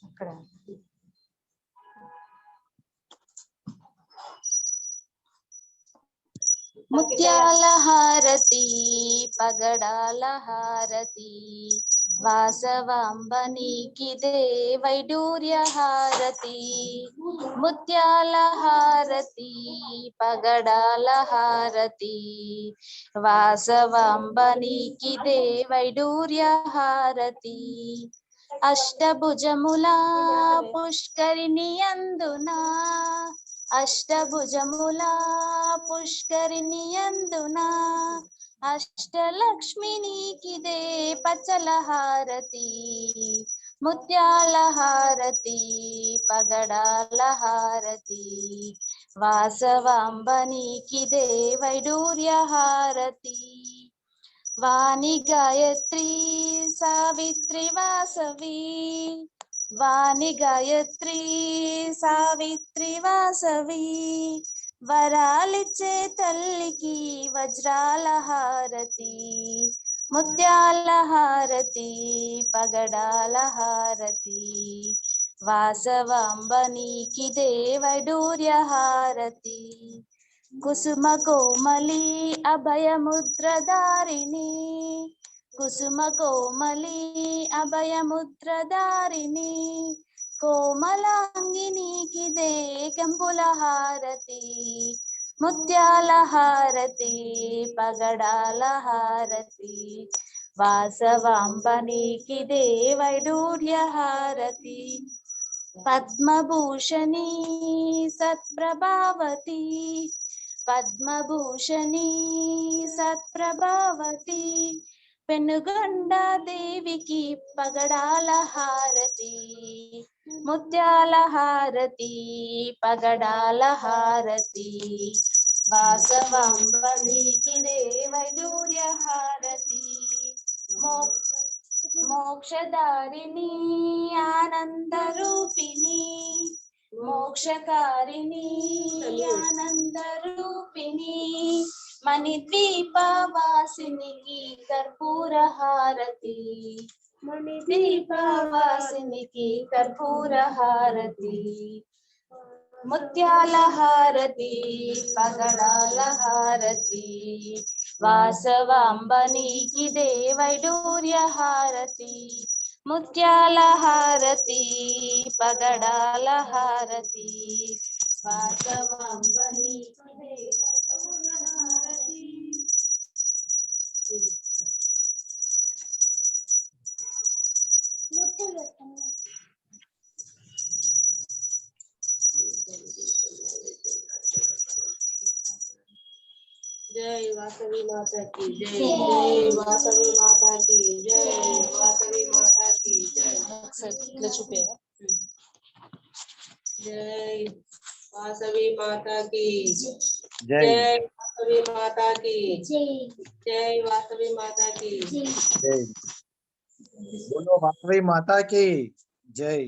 అక్కడ ముత్యాల హారతి పగడాల హారతి వాసవాంబ నీకిదే వైడూర్య హారతి. ముత్యాల హారతి పగడాల హారతి వాసవాంబ నీకిదే వైడూర్య హారతి. అష్టభుజముల పుష్కరిణి అందున అష్టభుజముల పుష్కరిణి అందున అష్టలక్ష్మి నీకిదే పచ్చల హారతి. ముత్యాల హారతి పగడాల హారతి వాసవాంబ నీకిదే వైడూర్య హారతి. వాణి గాయత్రి సావిత్రి వాసవి వాణి గాయత్రి సావిత్రి వాసవి వరాలిచ్చే తల్లికి వజ్రాల హారతి. ముత్యాల హారతి పగడాల హారతి వాసవాంబ నీకిదే వైడూర్య హారతి. కుసుమ కోమలి అభయముద్రధారిణి కుసుమ కోమలి అభయముద్రధారిణి కోమలాంగి నీకిదే కెంపుల హారతి. ముత్యాల హారతి పగడాల హారతి వాసవాంబ నీకిదే వైడూర్య హారతి. పద్మభూషణి సత్ప్రభావతి పద్మభూషణి సత్ప్రభావతి పెనుగొండ దేవికి పగడాల హారతి. ముత్యాల హారతి పగడాల హారతి వాసవాంబ నీకిదే వైడూర్య హారతి. మోక్షదారిణి ఆనంద రూపిణి మోక్షకారిణి ఆనంద రూపిణి మణిద్వీపవాసినికి కర్పూర హారతి. మణిద్వీపవాసినికి కర్పూర హారతి. ముత్యాల హారతి పగడాల హారతి వాసవాంబ నీకిదే వైడూర్య హారతి. ముత్యాల హారతి పగడాల హారతి వాసవాంబ నీకిదే వైడూర్య హారతి. जय वासवी माता की जय. जय वासवी माता की जय. वासवी माता की जय. ఇట్లా చూపే जय वासवी माता की జై जय. वासवी माता की जय. वासवी माता की జై. बोलो वासवी माता की जय.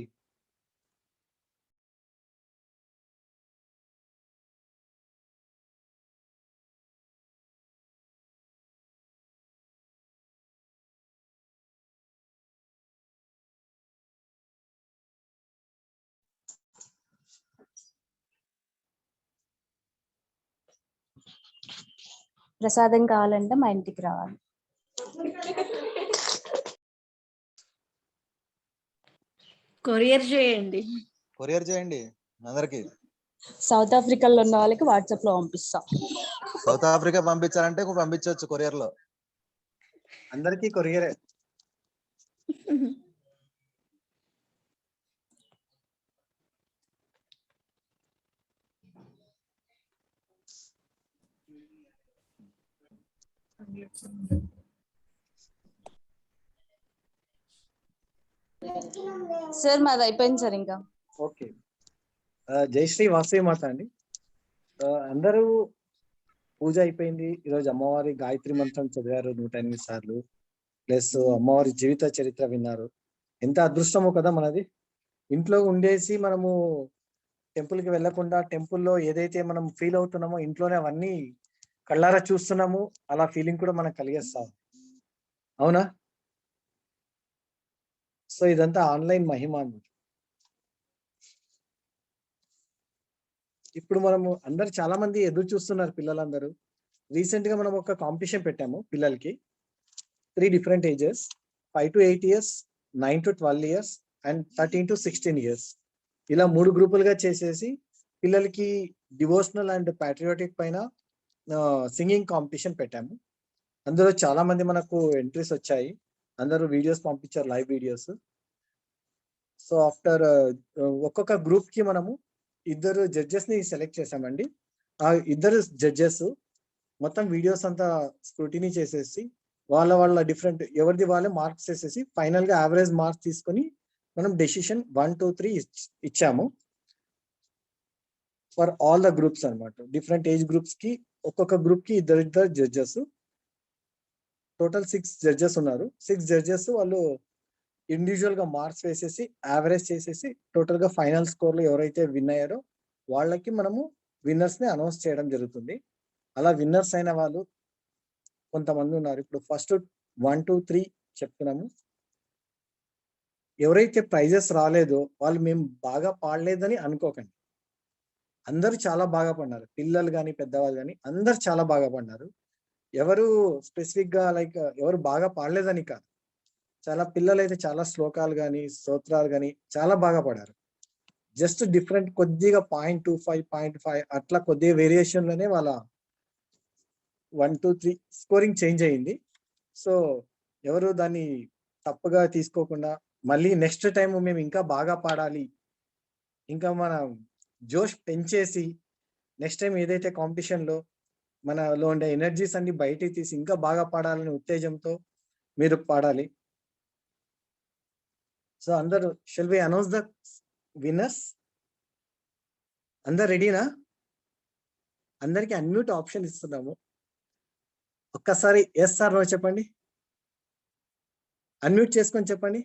ప్రసాదం కావాలంటే మా ఇంటికి రావాలి. కొరియర్ చేయండి. కొరియర్ చేయండి అందరికి. సౌత్ ఆఫ్రికాలో ఉన్న వాళ్ళకి వాట్సాప్ లో పంపిస్తా. సౌత్ ఆఫ్రికా పంపించాలంటే పంపించవచ్చు కొరియర్ లో. అందరికీ కొరియరే. సార్ మాది అయిపోయింది సార్ ఇంకా. ఓకే. జయశ్రీ వాసవి మాత అండి. అందరూ పూజ అయిపోయింది. ఈరోజు అమ్మవారి గాయత్రి మంత్రం చదివారు 108 సార్లు. ప్లస్ అమ్మవారి జీవిత చరిత్ర విన్నారు. ఎంత అదృష్టమో కదా మనది. ఇంట్లో ఉండేసి మనము టెంపుల్ కి వెళ్లకుండా టెంపుల్లో ఏదైతే మనం ఫీల్ అవుతున్నామో ఇంట్లోనే అవన్నీ కళ్ళారా చూస్తున్నాము. అలా ఫీలింగ్ కూడా మనకు కలిగేస్తాం. అవునా? సో ఇదంతా ఆన్లైన్ మహిమ అన్నమాట. ఇప్పుడు మనము అందరు చాలా మంది ఎదురు చూస్తున్నారు పిల్లలందరూ. రీసెంట్ గా మనం ఒక కాంపిటీషన్ పెట్టాము పిల్లలకి. 3 different ages, 5 to 8 years, 9 to 12 years and 13 to 16 years. ఇలా 3 గ్రూపులుగా చేసేసి పిల్లలకి డివోషనల్ అండ్ ప్యాట్రియాటిక్ పైన సింగింగ్ కాంపిటీషన్ పెట్టాము. అందులో చాలా మంది మనకు ఎంట్రీస్ వచ్చాయి. అందరూ వీడియోస్ పంపించారు, లైవ్ వీడియోస్. సో ఆఫ్టర్ ఒక్కొక్క గ్రూప్ కి మనము 2 జడ్జెస్ ని సెలెక్ట్ చేసామండి. ఆ 2 జడ్జెస్ మొత్తం వీడియోస్ అంతా స్క్రూటినీ చేసేసి వాళ్ళ డిఫరెంట్ ఎవరిది వాళ్ళే మార్క్స్ వేసేసి ఫైనల్ గా యావరేజ్ మార్క్స్ తీసుకొని మనం డెసిషన్ 1, 2, 3 ఇచ్చాము ఫర్ ఆల్ ద గ్రూప్స్ అన్నమాట. డిఫరెంట్ ఏజ్ గ్రూప్స్ కి ఒక్కొక్క గ్రూప్ కి 2 జడ్జెస్. టోటల్ 6 జడ్జెస్ ఉన్నారు. 6 జడ్జెస్ వాళ్ళు ఇండివిజువల్ గా మార్క్స్ వేసేసి యావరేజ్ చేసేసి టోటల్ గా ఫైనల్ స్కోర్ లో ఎవరైతే విన్ అయ్యారో వాళ్ళకి మనము విన్నర్స్ ని అనౌన్స్ చేయడం జరుగుతుంది. అలా విన్నర్స్ అయిన వాళ్ళు కొంతమంది ఉన్నారు. ఇప్పుడు ఫస్ట్ 1, 2, 3 చెప్తున్నాము. ఎవరైతే ప్రైజెస్ రాలేదో వాళ్ళు మేము బాగా పాడలేదని అనుకోకండి. అందరూ చాలా బాగా పడినారు. పిల్లలు కానీ పెద్దవాళ్ళు కానీ అందరు చాలా బాగా పడినారు. ఎవరు స్పెసిఫిక్ గా లైక్ ఎవరు బాగా పాడలేదని కాదు. చాలా పిల్లలు అయితే చాలా శ్లోకాలు కానీ స్తోత్రాలు కానీ చాలా బాగా పడారు. జస్ట్ డిఫరెంట్ కొద్దిగా 0.25, 0.5 అట్లా కొద్దిగా వేరియేషన్ లోనే వాళ్ళ 1, 2, 3 స్కోరింగ్ చేంజ్ అయ్యింది. సో ఎవరు దాన్ని తప్పుగా తీసుకోకుండా మళ్ళీ నెక్స్ట్ టైం మేము ఇంకా బాగా పాడాలి, ఇంకా మన జోష్ పెంచేసి నెక్స్ట్ టైం ఏదైతే కాంపిటీషన్ లో మనలో ఉండే ఎనర్జీస్ అన్ని బయటికి తీసి ఇంకా బాగా పాడాలనే ఉత్తేజంతో మీరు పాడాలి. సో అందరూ shall we announce the winners? అందరు రెడీనా? అందరికి అన్మ్యూట్ ఆప్షన్ ఇస్తున్నాము. ఒక్కసారి ఎస్ సార్ నో చెప్పండి. అన్మ్యూట్ చేసుకొని చెప్పండి.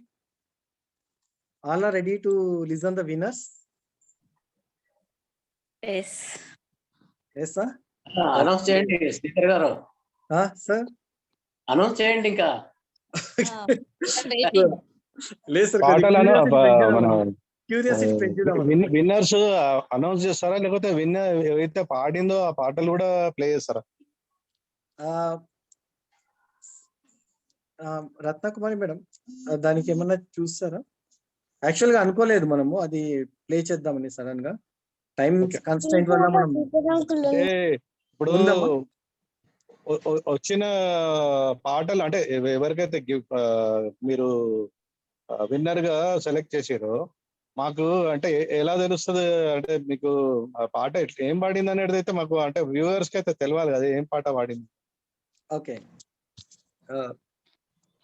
All are ready to listen the winners? Yes sir. Announce చేయండి స్పీకర్ గారు. సార్ అనౌన్స్ చేయండి ఇంకా. లేదు సార్, క్యూరియాసిటీ పెంచుదాం. విన్నర్స్ అనౌన్స్ చేస్తారా లేకపోతే విన్నర్ ఎవరైతే పాడిందో ఆ పాటలు కూడా ప్లే చేస్తారా? రత్నకుమారి మేడం దానికి ఏమన్నా చూస్తారా? యాక్చువల్ గా అనుకోలేదు మనము అది ప్లే చేద్దామని, సడన్ గా టైం కన్స్ట్రైంట్ వల్ల మనం ఇప్పుడు వచ్చిన పాటలు అంటే ఎవరికైతే మీరు విన్నర్ గా సెలెక్ట్ చేసారో మాకు అంటే ఎలా తెలుస్తుంది? అంటే మీకు ఆ పాట ఏం పాడింది అనేది అయితే మాకు అంటే వ్యూవర్స్ కి అయితే తెలియాలి కదా ఏం పాట పాడింది. ఓకే,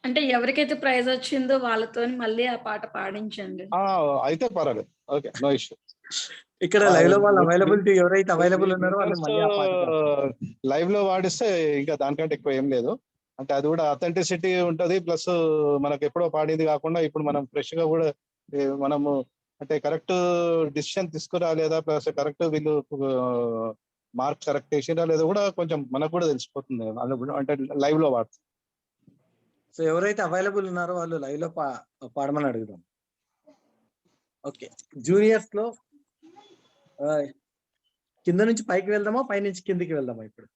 అంటే ఎవరికైతే ప్రైజ్ వచ్చిందో వాళ్ళతో మళ్ళీ ఆ పాట పాడించండి. అయితే పర్వాలేదు, ఓకే, నో ఇష్యూ. ఇక్కడ లైవ్ లో వాళ్ళు అవైలబిలిటీ ఎవరైతే అవైలబుల్ ఉన్నారో వాళ్ళు మళ్ళీ ఆ పాట లైవ్ లో పాడిస్తే ఇంకా దానికంటే ఎక్కువ ఏం లేదు. అంటే అది కూడా అథెంటిసిటీ ఉంటది, ప్లస్ మనకు ఎప్పుడో పాడింది కాకుండా ఇప్పుడు మనం ఫ్రెష్ గా కూడా మనము అంటే కరెక్ట్ డిసిషన్ తీసుకురాలేదా, ప్లస్ కరెక్ట్ వీళ్ళు మార్క్స్ కరెక్ట్ చేసిరా లేదా కూడా కొంచెం మనకు కూడా తెలిసిపోతుంది అంటే లైవ్ లో పాడుతుంది. సో ఎవరైతే అవైలబుల్ ఉన్నారో వాళ్ళు లైవ్ లో పాడమని అడుగుదాం. ఓకే, జూనియర్స్ లో కింద నుంచి పైకి వెళ్దామా, పై నుంచి కిందికి వెళ్దామా? ఇప్పుడు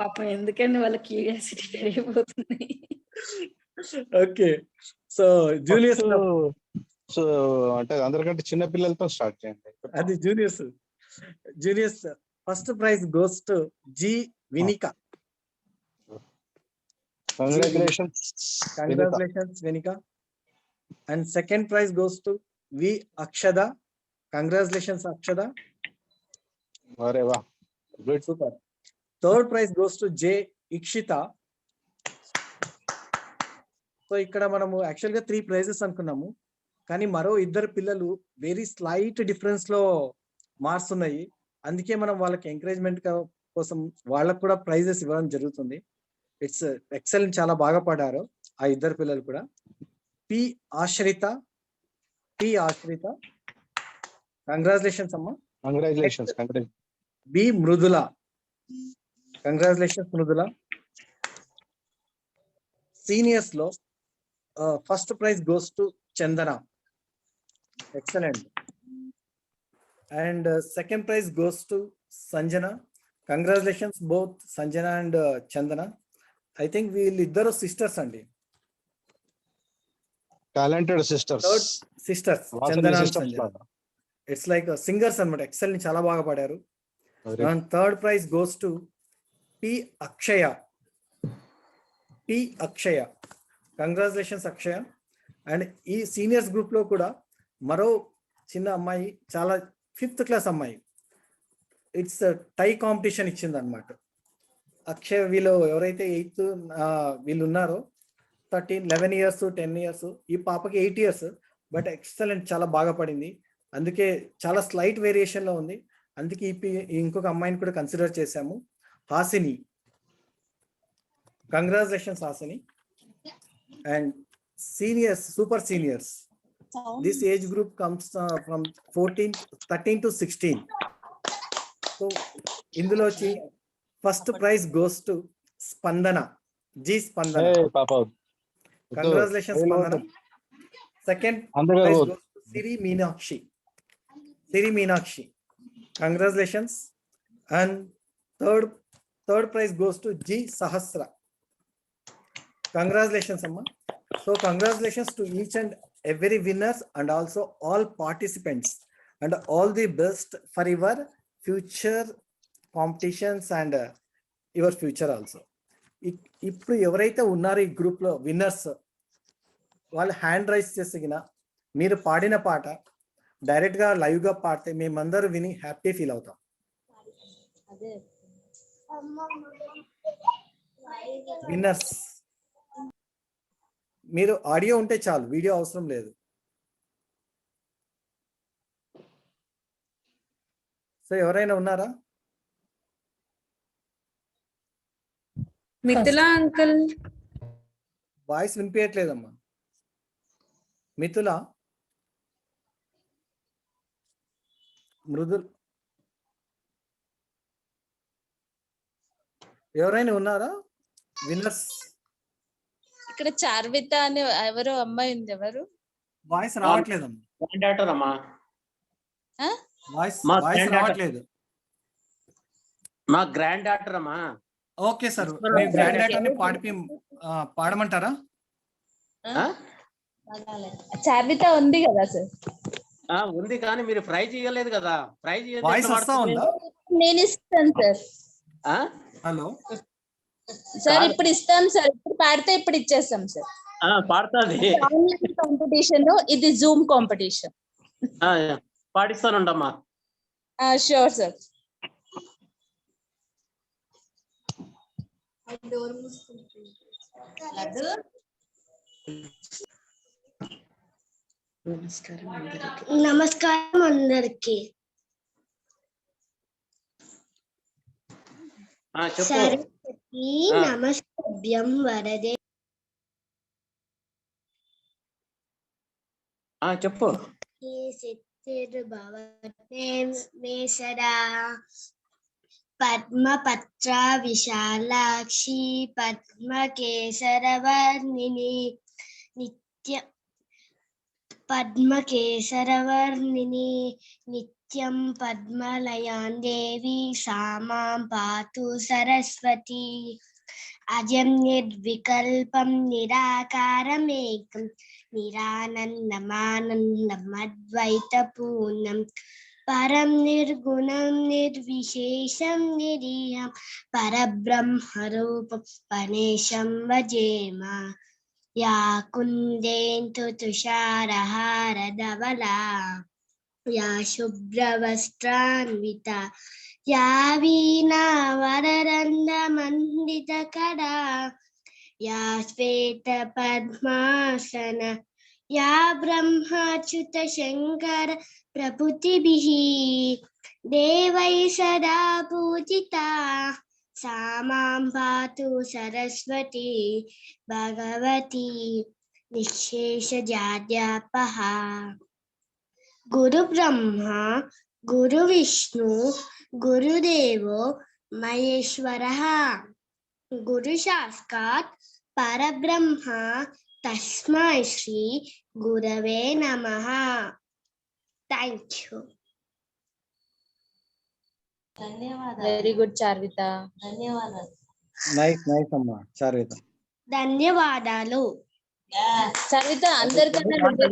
పాపం ఎందుకండి వాళ్ళ క్యూరియాసిటీ పెరిగిపోతుంది. ఓకే, సో జూనియర్స్ సో అంటే అందరికంటే చిన్న పిల్లలతో స్టార్ట్ చేయండి. అది juniors first prize goes to G Vinika. Congratulations Vinika. And second prize goes to V Akshada. Congratulations Akshada. Super. Third prize goes to J Ikshita. So ఇక్కడ మనము యాక్చువల్ గా 3 ప్రైజెస్ అనుకున్నాము, కానీ మరో 2 పిల్లలు వెరీ స్లైట్ డిఫరెన్స్ లో మార్క్స్ ఉన్నాయి. అందుకే మనం వాళ్ళకి ఎంకరేజ్మెంట్ కోసం వాళ్ళకు కూడా ప్రైజెస్ ఇవ్వడం జరుగుతుంది. ఇట్స్ ఎక్సలెంట్, చాలా బాగా పడారు ఆ 2 పిల్లలు కూడా. పి ఆశ్రిత. కంగ్రాచులేషన్స్ అమ్మా. B Mrudula. Congratulations Mrudula. Seniors లో first prize goes to Chandana. Excellent. And second prize goes to Sanjana. Congratulations both Sanjana and Chandana. I think వీళ్ళిద్దరు సిస్టర్స్ అండి. Talented sisters. Chandana and Sanjana. It's like singers అన్నమాట. ఎక్సలెంట్, చాలా బాగా పాడారు. And third prize goes to P Akshaya. Congratulations Akshaya. And ఈ seniors group లో కూడా మరో చిన్న అమ్మాయి, చాలా 5th క్లాస్ అమ్మాయి, ఇట్స్ టై కాంపిటీషన్ ఇచ్చింది అనమాట. అక్షయ్ వీళ్ళు ఎవరైతే 8th వీళ్ళు ఉన్నారో 13, 11 years, 10 years, ఈ పాపకి 8 years, బట్ ఎక్సలెంట్, చాలా బాగా పడింది. అందుకే చాలా స్లైట్ వేరియేషన్ లో ఉంది. అందుకే ఇంకొక అమ్మాయిని కూడా కన్సిడర్ చేశాము, Hasini. Congratulations Hasini. And seniors, super seniors, this age group comes from 13 to 16. So ఇందులో వచ్చి first prize goes to Spandana. G Spandana. Congratulations Spandana. Second prize goes to Siri Meenakshi. Congratulations. And third prize goes to G Sahasra. Congratulations అమ్మా. So congratulations to each and every winners and also all participants, and all the best for your future competitions and your future also. ఇప్పుడు ఎవరైతే ఉన్నారో ఈ group లో winners, వాళ్ళు hand raise చేసిన మీరు పాడిన పాట డైరెక్ట్ గా లైవ్ గా పాడితే మేమందరూ విని హ్యాపీ ఫీల్ అవుతాం. విన్నర్స్ మీరు ఆడియో ఉంటే చాలు, వీడియో అవసరం లేదు. సో ఎవరైనా ఉన్నారా? మిథుల అంకుల్ వాయిస్ వినిపించట్లేదమ్మా. మిథుల, మృదుల్, ఎవరైనా ఉన్నారా విన్నర్స్? ఇక్కడ చార్విత అనే ఎవరో అమ్మాయి ఉంది, ఎవరు? వాయిస్ రావట్లేదమ్మా. వాయిస్ రావట్లేదు. మా గ్రాండ్ డాటర్ అమ్మా. ఓకే సార్, మీ గ్రాండ్ డాటర్ ని పాడమంటారా? చార్విత ఉంది కదా సార్? ఉంది, కానీ మీరు ప్రైజ్ ఇవ్వలేదు కదా. ప్రైజ్ వాయిస్ వస్తా ఉందా? నేను ఇస్తాను సార్. హలో సార్, ఇప్పుడు ఇస్తాం సార్. ఇప్పుడు పాడితే ఇప్పుడు ఇచ్చేస్తాం సార్. పాడుతుంది. ఆన్లైన్ కాంపిటీషన్, ఇది జూమ్ కాంపిటీషన్. పాడిస్తానుండమ్మా. Sure sir. నమస్కారం అందరికి. సరస్వతి నమస్తభ్యం వరదే. చెప్పు. శక్తిర్భవతే మే సదా పద్మపత్ర విశాలాక్షి పద్మకేసరవర్ణిని నిత్యం పద్మలయాన్ దేవి సామాం పాతు సరస్వతి. అజం నిర్వికల్పం నిరాకారమేకం నిరానందమానందమద్వైతపూర్ణం పరం నిర్గుణం నిర్విశేషం నిరీహం పరబ్రహ్మరూపం పనేశం భజేమ. యా కుందేంతు తుషారహారధవలా యా శుభ్రవస్త్రాన్వితా యా వీణావరరంధ్రమండితకరా యా శ్వేతపద్మాసన యా బ్రహ్మచ్యుత శంకర ప్రభుతిభిః దేవై సదా పూజితా సా మాం పాతు సరస్వతి భగవతి నిశ్శేషజాడ్యాపహ. గురు బ్రహ్మ గురు విష్ణు గురుదేవో మహేశ్వరః గురు సాక్షాత్ పరబ్రహ్మ తస్మై శ్రీ గురవే నమః. Thank you. ధన్యవాదాలు. Very good Charvitha. ధన్యవాదాలు. నైస్ అమ్మా చార్విత. ధన్యవాదాలు. చార్విత అందరికన్నా నువ్వే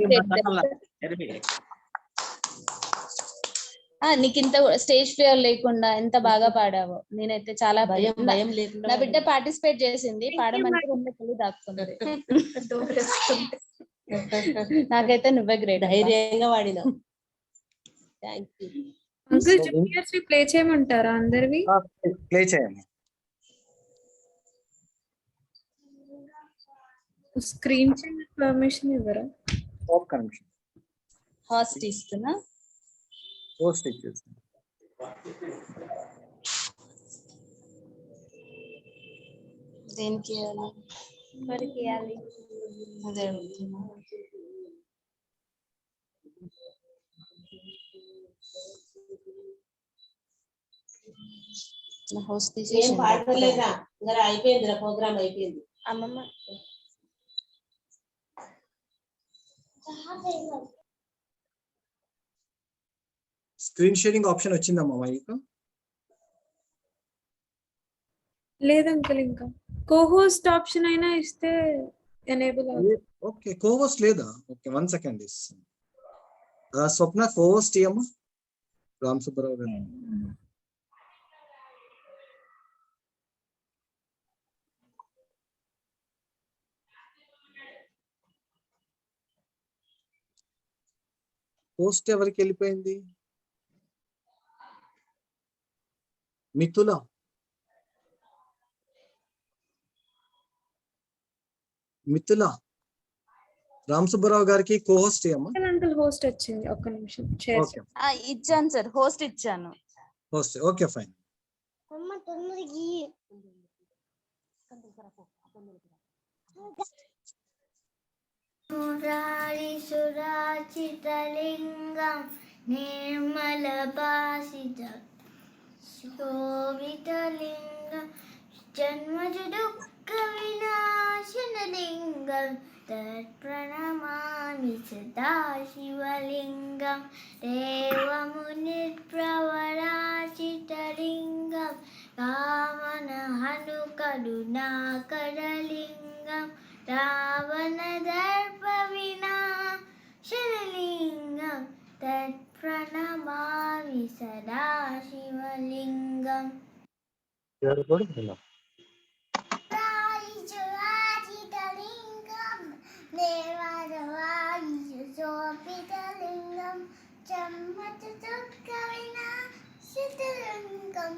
great. నీకు ఇంత స్టేజ్ ఫియర్ లేకుండా ఎంత బాగా పాడావో. నేనైతే చాలా భయం లేకుండా నా బిడ్డ పార్టిసిపేట్ చేసింది, పాడమంటే రెండు దాక్కుంది. నాకైతే నువ్వే గ్రేట్, ధైర్యంగా వాడినావు. Thank you. Uncle juniors play చేయమంటారా అందరివి? ప్లే చేయండి. స్క్రీన్ పర్మిషన్ ఇవ్వరా? ఒక్క నిమిషం. హాస్ట్ ఇస్తున్నా. పోస్ట్ ఇచ్చేస్తాను. దేనికి ఇవ్వాలి? అదే అడుగుతున్నా. హోస్ట్ ఏం పాడలేదా? ఇంకా అయిపోయింది, ప్రోగ్రామ్ అయిపోయింది. అమ్మమ్మ స్క్రీన్ షేరింగ్ ఆప్షన్ వచ్చిందమ్మా మీకు? లేదు అంకుల్, ఇంకా కోహోస్ట్ ఆప్షన్ అయినా ఇస్తే ఎనేబుల్ అవుతుంది. ఓకే, కోహోస్ట్ లేదా? Okay, 1 second. స్వప్న కోహోస్ట్ అమ్మా రామ్ సుబ్బారావు గారు. పోస్ట్ ఎవరికి వెళ్ళిపోయింది? మిథుల. మిథుల రామ్ సుబ్బారావు గారికి కోహోస్ట్ అమ్మా. అంకుల్ హోస్ట్ వచ్చింది, ఒక్క నిమిషం. ఇచ్చాను సార్, హోస్ట్ ఇచ్చాను. Host okay fine. సురాచితలింగం నిర్మలభాసిత శోభితలింగం జన్మజు దుఃఖ వినాశనలింగం తత్ప్రణమామి సదా శివలింగం దేవమునిర్ప్రవరాచితలింగం వామన హను కరుణాకరలింగం రావణ దర్ప వినాశనలింగం తత్ప్రణమామి సదా శివలింగం. రాయిచురాచితలింగం దేవరాయిశోభితలింగం చమ్మత దుఃఖ వినాశితలింగం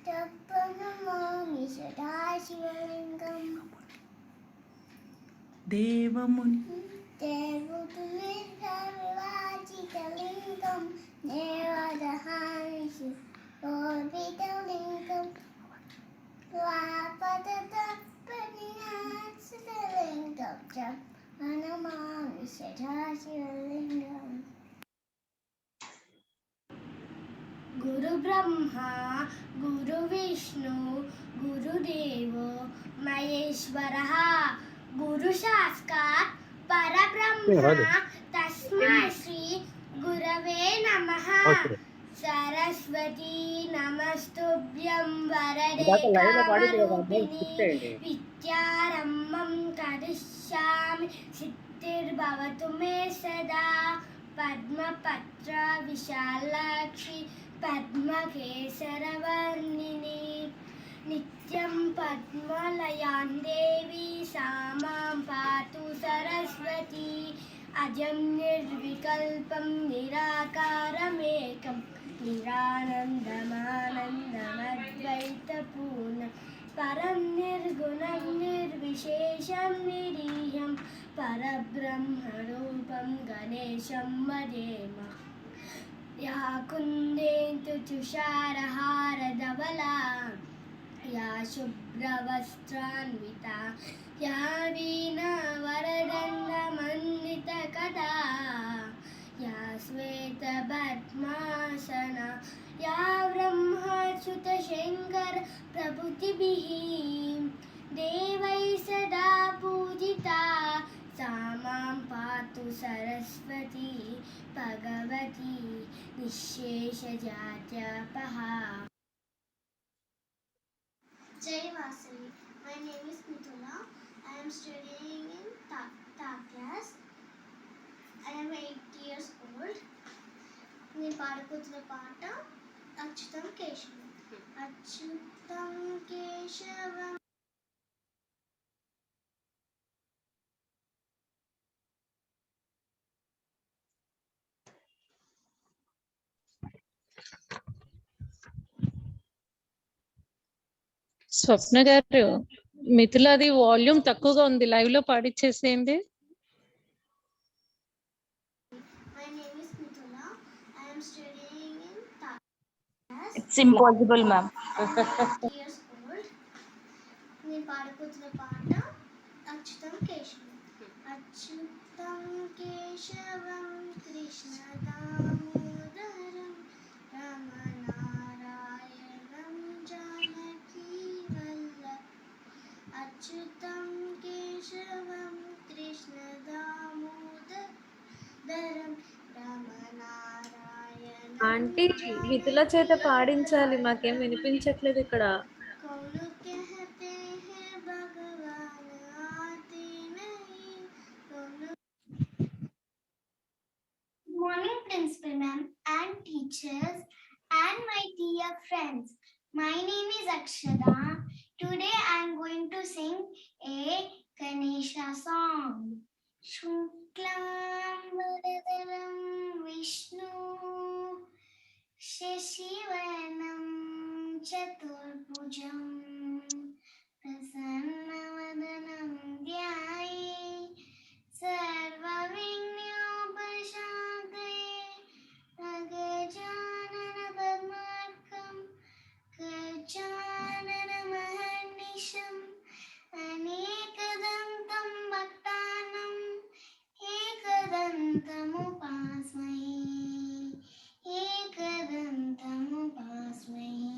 తత్ప్రణమామి సదా శివలింగం. దేవమునిర్ప్రవరాచితలింగం దేవదహారిశోభితలింగం వాపదతత్పవినాశితలింగం తత్ప్రణమామి సదా శివలింగం. గురు బ్రహ్మ గురు విష్ణు గురుదేవో మహేశ్వరః గురు సాక్షాత్ పరబ్రహ్మ తస్మై శ్రీ గురవే నమః. సరస్వతి నమస్తుభ్యం వరదే కామరూపిణి విద్యారంభం కరిష్యామి సిద్ధిర్భవతు మే సదా పద్మపత్ర విశాలాక్షి పద్మకేసరవర్ణిని నిత్యం పద్మలయాం దేవి సామాం పాతు సరస్వతి అజం నిర్వికల్పం నిరాకారమేకం నిరానందమానందమద్వైతపూర్ణం పరం నిర్గుణం నిర్విశేషం నిరీహం పరబ్రహ్మరూపం గణేశం వదేమ యా కుందేంతు తుషారహారధవలా యా శుభ్రవస్త్రాన్వితా యా వీణావరదండమండితకదా యా శ్వేతపద్మాసనా యా బ్రహ్మచ్యుతశంకర ప్రభుతిభిः దేవై సదా పూజితా सा मां पातु Saraswati Bhagwati निःशेषजात्यपहा. Jai Vasavi. My name is Mithuna. I am studying in third class. I am 8 years old. నేను పాడుకుతున్న పాట అచ్యుతం కేశవం. అచ్యుతం కేశవం స్వప్న గారు, మిథులది వాల్యూమ్ తక్కువగా ఉంది, లైవ్ లో పాడిచ్చేసేయండి. My name is Mithuna. I am studying in third class. It's impossible, ma'am. 8 years old. నేను పాడుకుతున్న పాట Achyutam కేశవం. Achyutam కేశవం Krishna Damodaram రమణారాయణం Janaki వల్లభం. Achyutam కేశవం Krishna Damodaram రమణారాయణం. Aunty Mithila చేత పాడించాలి, మాకేం వినిపించట్లేదు ఇక్కడ. कौन कहते हैं भगवान आते नहीं कौन. Good morning, Principal Ma'am and teachers and my dear friends. My name is Akshada. Today I am going to sing a Ganesha song. Shuklam Varadaram Vishnu Shashivanam Chaturbhujam Prasannavanam Dhyaye Sarvavignopashantye Agajanana Padmarkam Gajanana Mahannisham Anekadantam Bhaktanam Ekadantamupasmahe Ekadantamupasmahe.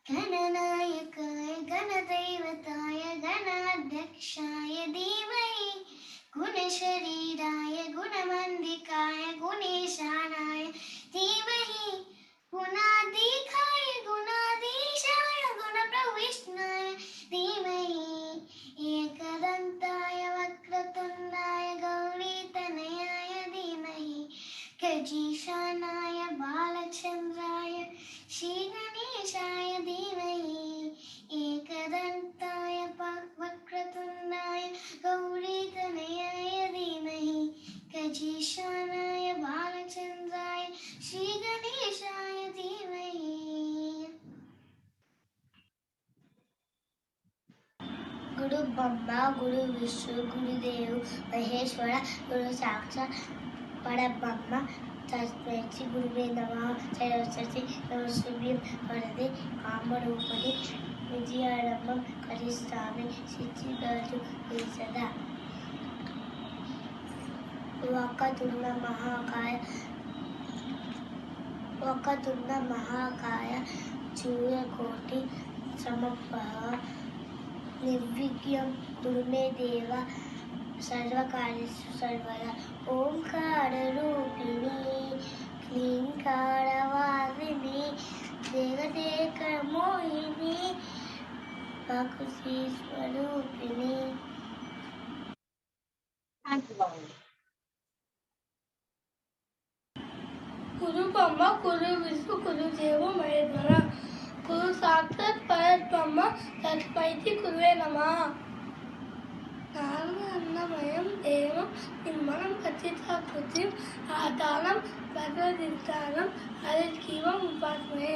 गणनायकाय गणदैवताय गणाध्यक्षाय धीमहि गुणशरीराय गुणमण्डिकाय गुणेशानाय धीमहि गुणाधिकाय गुणाधीशाय गुणप्रविष्णाय धीमहि एकदन्ताय वक्रतुण्डाय गौरीतनयाय धीमहि गजीशानाय बालचन्द्राय श्रीगणेशाय धीमहि एकदन्ताय वक्रतुण्डाय गौरीतनयाय धीमहि गजीशानाय बालचन्द्राय श्रीगणेशाय धीमहि. गुरु ब्रह्मा गुरु विष्णु गुरुदेव महेश्वर गुरु साक्षात् परब्रह्म तस्मै श्री गुरुवे नमः. सरस्वती नमस्तुभ्यं वरदे कामरूपिणि विद्यारम्भं करिष्यामि सिद्धिर्भवतु मे सदा. वक्रतुण्ड महाकाय सूर्यकोटि समप्रभ निर्विघ्नं कुरु मे देव सर्वकार्येषु सर्वदा. ओंकार रूपिणी क्लींकार वादिनी దేవదేక మోహిని ప్రకృతి స్వరూపిణి. కురు బ్రహ్మ కురు విష్ణు కురు దేవ మహేశ్వర కురు సాక్షాత్ పరబ్రహ్మ తస్మైతి కురువే నమః. అన్నమయం దేవం నిర్మలం ఖచ్చితాకృతిం ఆధారం భగవద్ధిష్టానం హరికీవం ఉపాసమే.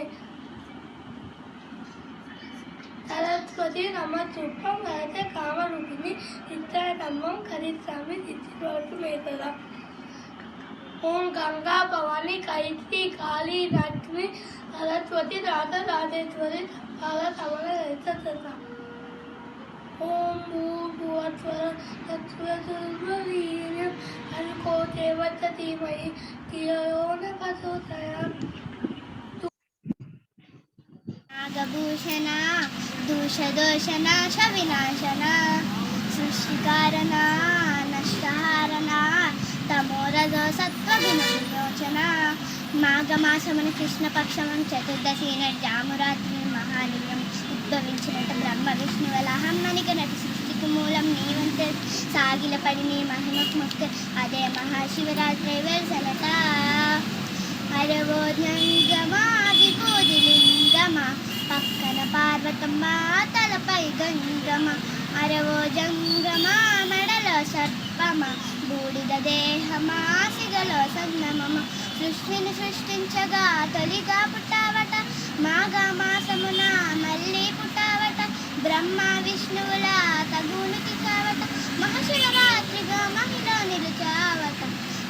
సరస్వతి నమస్రూపం వరదే కామరూపిణి నిత్యానందం కరిస్తామి నిత్యరోజు మేధల. ఓం గంగా భవాని కైతి కాళీ లక్ష్మి సరస్వతి రాధ రాజేశ్వరి బాల సమల రహిత. ఓం భూర్భువస్వర తత్వీర్యం అన్కో దేవత ధీమహి ధియో న ప్రచోదయాత్. నాగభూషణ దోషనాశ వినాశన సృష్టికారణ నష్టహారణ తమోరజ సత్వ విమోచన. మాఘమాసముని కృష్ణపక్షమం చతుర్దశి జామురాత్రి మహాలింగం ఉద్భవించినట్టు బ్రహ్మ విష్ణువుల హమ్మనిక నటి సృష్టికి మూలం నీవంతే సాగిలపడి నీ మహిమకు మొక్క అదే మహాశివరాత్రి వెల్సలట. అరవోజంగమా విభూదిలింగమా పక్కన పార్వతమ్మ తలపై గంగమ. అరవోజంగమా మెడలో సర్పమ బూడిద దేహమా సిగలో సంగమమ. సృష్టిని సృష్టించగా తొలిగా పుట్టావట మాఘమాసమున మళ్ళీ పుట్టావట. బ్రహ్మ విష్ణువుల తగును తిచావట మహాశివరాత్రిగా మహిళ నిలిచావట.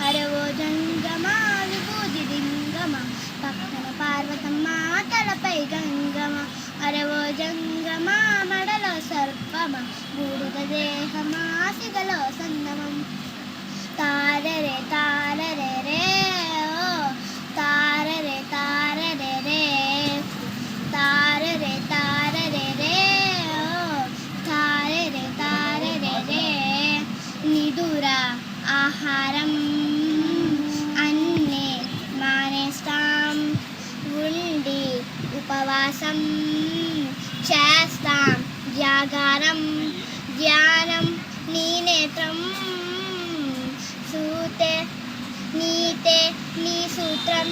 అరవోజంగమా విభూది లింగమ పక్కన పార్వతమ్మ తలపై గంగమ. అరవోజంగమా మడలో సర్పమ బూడిద దేహమా సిగలో సంగమం. తారరే తారరే రే ఓ తారరే తారరే రే తారరే తారరే రే ఓ తారరే తారరే రే. నిదుర ఆహారం అన్నీ మానేస్తాం ఉండి ఉపవాసం చేస్తాం జాగారం ధ్యానం నీ నేత్రం సూతే నీతే నీ సూత్రం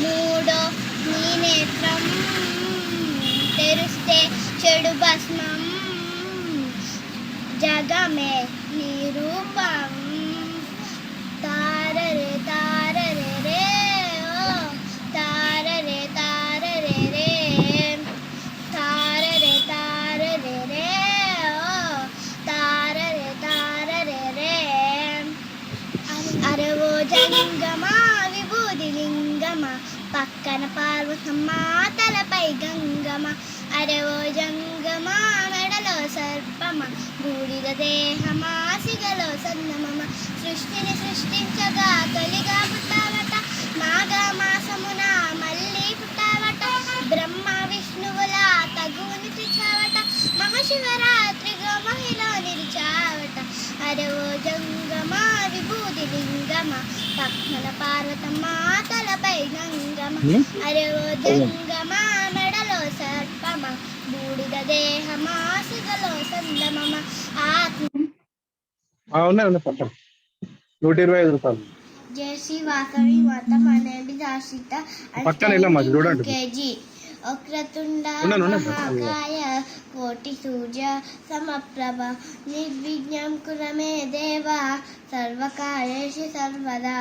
మూడో నీ నేత్రం తెరుస్తే చెడు భస్మం జగమే నీ రూపం. తారరే తారరే రే ఓ తారరే తారరే రే తారరే తారరే రే ఓ తారరే తారరే రే. అరవోజంగమా విభూది లింగమ పక్కన పార్వతమ్మ తలపై గంగమ. అరవోజంగమా మెడలో సర్పమ బూడిద దేహమా సిగలో సంగమమ. సృష్టిని సృష్టించగా తొలిగా పుట్టావట మాఘమాసమున మళ్ళీ పుట్టావట. బ్రహ్మ విష్ణువుల తగుని తెచ్చావట మహాశివరాత్రిగా మహిళ నిలిచావట. అరవోజంగమా విభూది లింగమ పక్కన పార్వతమ్మ తలపై గంగమ. అరవోజంగమా మెడలో సర్పమ బూడిద దేహమా సిగలో సంగమమ. ఉన్నాయి పక్కన 125 రూపాయలు. జై శ్రీ వాసవి మాత. మా నేమ్ ఇస్ ఆశిత. పక్కన ఇలా మాది చూడండి. కేజీ వక్రతుండ మహాకాయ కోటి సూర్య సమప్రభ నిర్విఘ్నం కురమే దేవ సర్వకార్యేషు సర్వదా.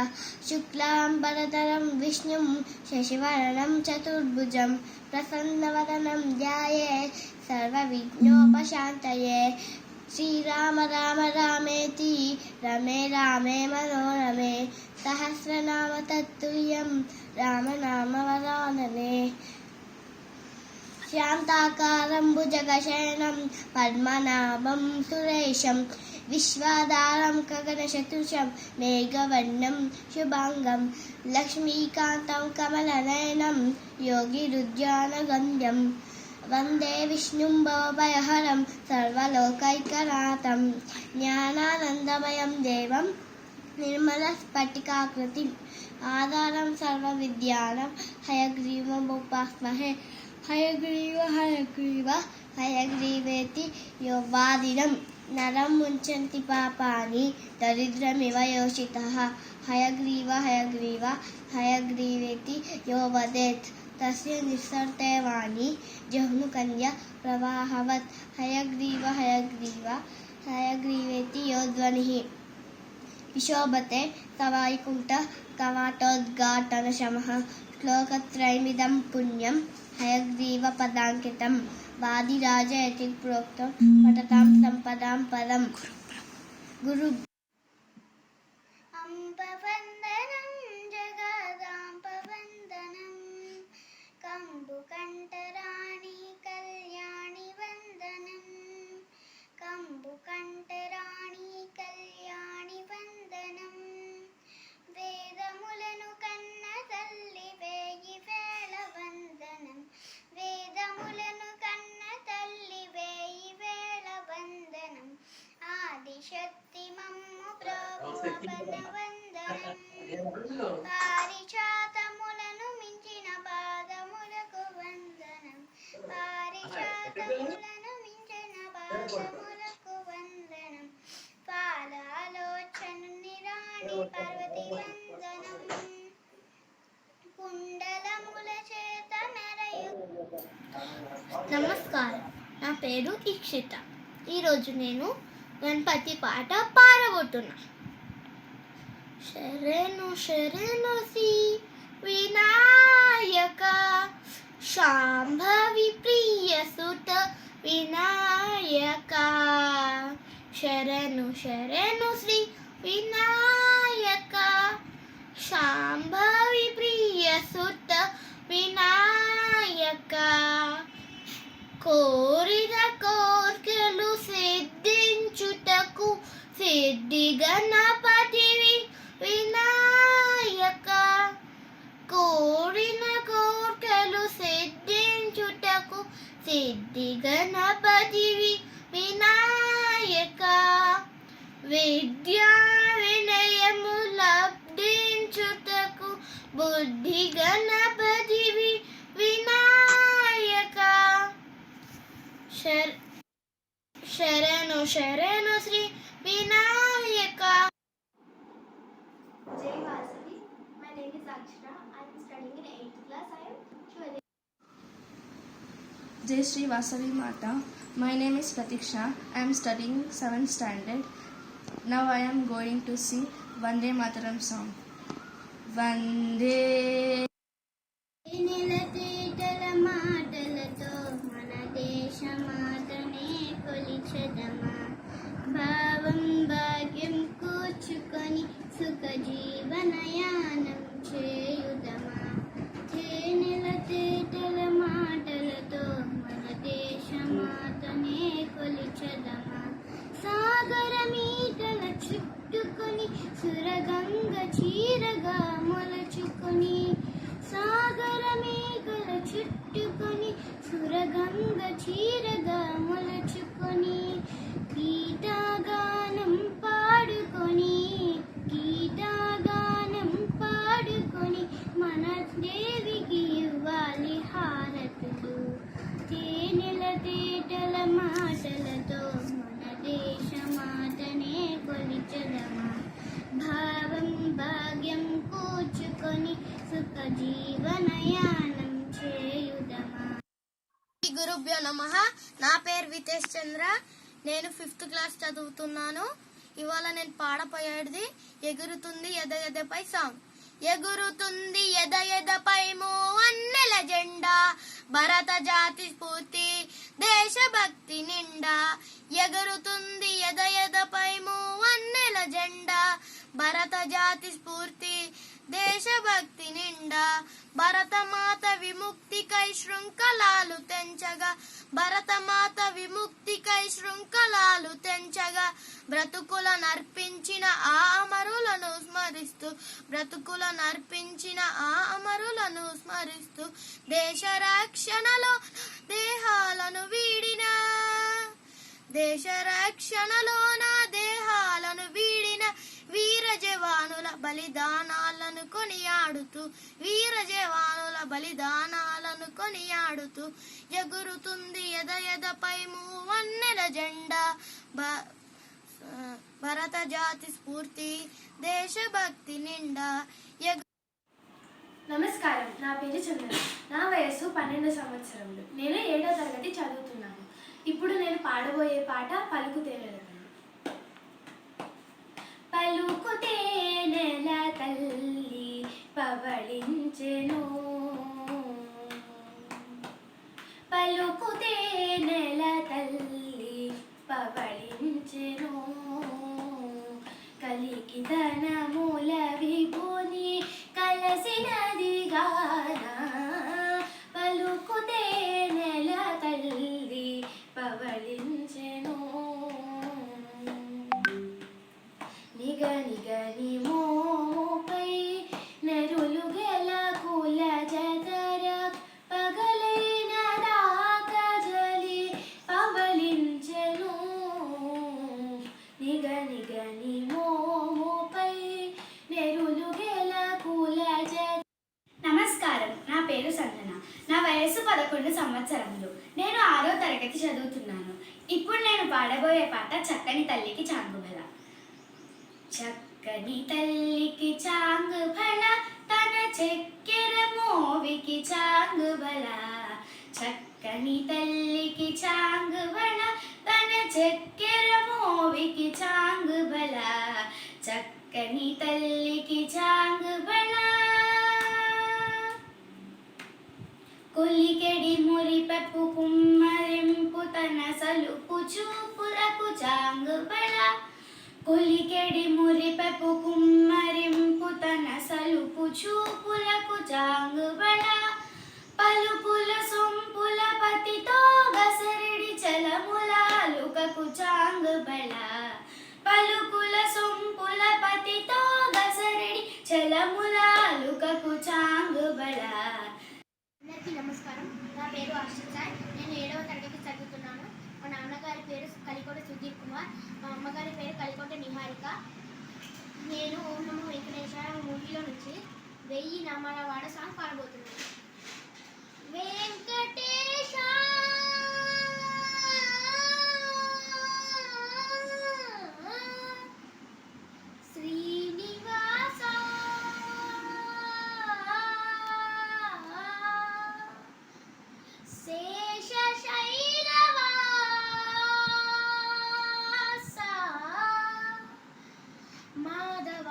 శుక్లాంబరధరం విష్ణుం శశివర్ణం చతుర్భుజం ప్రసన్నవదనం ధ్యాయే సర్వవిఘ్నోపశాంతయే. శ్రీరామ రామ రామేతి రమే రామే మనోరమే సహస్రనామ తత్తుల్యం రామనామ వరాననే. శాంతాకారం భుజగశయనం పద్మనాభం సురేశం విశ్వాధారం గగనశతుషం మేఘవర్ణం శుభాంగం లక్ష్మీకాంతం కమలనయనం యోగిరుద్యానగంధ్యం వందే విష్ణుం భవభయహరం సర్వలోకైకనాథం జ్ఞానానందమయం దేవం నిర్మల స్ఫటికాకృతిం आधारं सर्वविद्यानां हयग्रीवमुपास्महे हयग्रीव हयग्रीव हयग्रीवेति योवादिनं नरं मुञ्चन्ति पापानि दरिद्रमिव योषितः हयग्रीव हयग्रीव हयग्रीवेति यो वदेत् तस्य निस्सर्ते वाणी जह्नुकन्या प्रवाहवत् हयग्रीव हयग्रीव हयग्रीवेति यो ध्वनिः विशोभते कवैकुण्ठ कवाटोद्घाटनशमः श्लोकत्रयमिदं पुण्यं हयग्रीवपदाङ्कितं वादिराज इति प्रोक्तं पठतां सम्पदां पदं गुरु अम्बवन्दनं जगदाम्बवन्दनं कम्बुकण्ठराणि कल्याणि वन्दनं कम्बुकण्ठराणि कल्याणि वन्दनं वेदमुలను కన్న తల్లి వేయి వేళ వందనం వేదములను కన్న తల్లి వేయి వేళ వందనం ఆదిశక్తి మమ్ము ప్రభువన వందనం పారిజాతములను మించిన పాదములకు వందనం పారిజాతములను మించిన పాదములకు వందనం పాలాలోచనుని రాణి పార్వతి వందనం కుండలముల చేత మెరయు. నమస్కారం, నా పేరు ఇక్షిత. ఈరోజు నేను గణపతి పాట పాడబోతున్నా. శరణు శరణు శ్రీ వినాయక శాంభవి ప్రియ సుత వినాయక శరణు శరణు శ్రీ వినాయక శాంభవి ప్రియ సుత వినాయక కోరిన కోర్కెలు సిద్ధించుటకు సిద్ధి గణపతివి వినాయక కోరిన కోర్కెలు సిద్ధించుటకు సిద్ధి గణపతివి వినాయక విద్యా వినయము లబ్ధించుటకు బుద్ధి గణపతివి వినాయక శరణు శరణు Shri Vinayaka. Jai Vasavi. My name is Akshara. I am studying in 8th class. I am Shwari. Jai Shri Vasavi Mata. My name is Pratiksha. I am studying 7th standard. Now I am going to sing Vande Mataram song. Vande నిలతేటల మాటలతో మన దేశమాతనే కొలిచెదమా భావం భాగ్యం కూర్చుకొని సుఖ జీవనయానం చేయుదమా నిలతేటల మాటలతో మన దేశమాతనే కొలిచెదమా సాగర మీటల చుట్టుకొని సురగంగ చీరగా మొలచుకొని సాగర మేఘల చుట్టుకొని సురగంగ చీరగా మొలచుకొని గీతాగానం పాడుకొని గీతాగానం పాడుకొని మన దేవికి ఇవ్వాలి హారతులు తేనెల తేటల మాటలతో మన దేశమాతనే కొలిచెదమా భావం భాగ్యం కూర్చుకొని సుఖ జీవనయానం చేయుదమా. గురుభ్యో నమః. నా పేరు వితేష్ చంద్ర. నేను 5th క్లాస్ చదువుతున్నాను. ఇవాళ నేను పాడపోయేది ఎగురుతుంది ఎద ఎదపై సాంగ్. ఎగురుతుంది ఎద ఎదపై మూవన్నెల జెండా భరత జాతి స్ఫూర్తి దేశభక్తి నిండా ఎగురుతుంది ఎద ఎదపై మూవన్నెల జెండా భరత జాతి స్ఫూర్తి దేశభక్తి నిండా భరతమాత విముక్తికై శృంఖలాలు తెంచగా భరతమాత విముక్తికై శృంఖలాలు తెంచగా బ్రతుకుల నర్పించిన ఆ అమరులను స్మరిస్తూ బ్రతుకుల నర్పించిన ఆ అమరులను స్మరిస్తూ దేశ రక్షణలో దేహాలను వీడిన దేశ రక్షణలో నా దేహాలను వీడిన వీర జవానుల బలిదానాలను కొనియాడుతూ వీర జవానుల బలిదానాలను కొనియాడుతూ ఎగురుతుంది ఎదపై మూవన్నెల జెండా భరత జాతి స్ఫూర్తి దేశభక్తి నిండా. నమస్కారం, నా పేరు చంద్ర. నా వయస్సు 12 సంవత్సరములు. నేను 7వ తరగతి చదువుతున్నాను. ఇప్పుడు నేను పాడబోయే పాట పలుకుతే నెల. పలుకుతే నెల తల్లి పవళించెను, పలుకుతే నెల తల్లి పవళించెను, కలికితనముల విభుని కలసినది గాన. పలుకుతే నెల తల్లి పవళించెను, నిగనిగని మోపై నెరులు గెల కుల జతర పగలైన దాకజలి పవళించెను, నిగనిగని మోపై నెరులు గెల కుల జత. నమస్కారం, నా పేరు సంజన. నా వయస్సు 11 సంవత్సరములు. నేను 6వ తరగతి చదువుతున్నాను. ఇప్పుడు నేను పాడబోయే పాట చక్కని తల్లికి చాంగుబల. చక్కని తల్లికి చాంగుబల తన చక్కెర మోవికి చాంగుబల, చక్కని తల్లికి చాంగుబల తన చక్కెర మోవికి చాంగుబల, చక్కని తల్లికి చాంగుబల. కొలికెడి మురిపెప్పు కుమ్మరింపు తన సలుపు చూపులకు చాంగుబల, కొలికెడి మురిపెప్పు కుమ్మరింపు తన సలుపు చూపులకు చాంగుబల, పలుపుల సొంపుల పతితో గసరిడి చలములాలుకకు చాంగుబల, పలుకుల సొంపుల పతితో గసరిడి చలములాలుకకు చాంగుబల. అందరికీ నమస్కారం, నా పేరు హర్షిత్ సాయి. నేను 7వ తరగతి చదువుతున్నాను. మా నాన్నగారి పేరు కలికోట సుధీర్ కుమార్, మా అమ్మగారి పేరు కలికోట నిహారిక. నేను ఓం నమో వెంకటేశ్వర మూవీలో నుంచి 1000 నామాల వాడ సాంగ్ పాడబోతున్నాను. వెంకటేశ శ్రీనివాస శేషశైలవాస మాధవ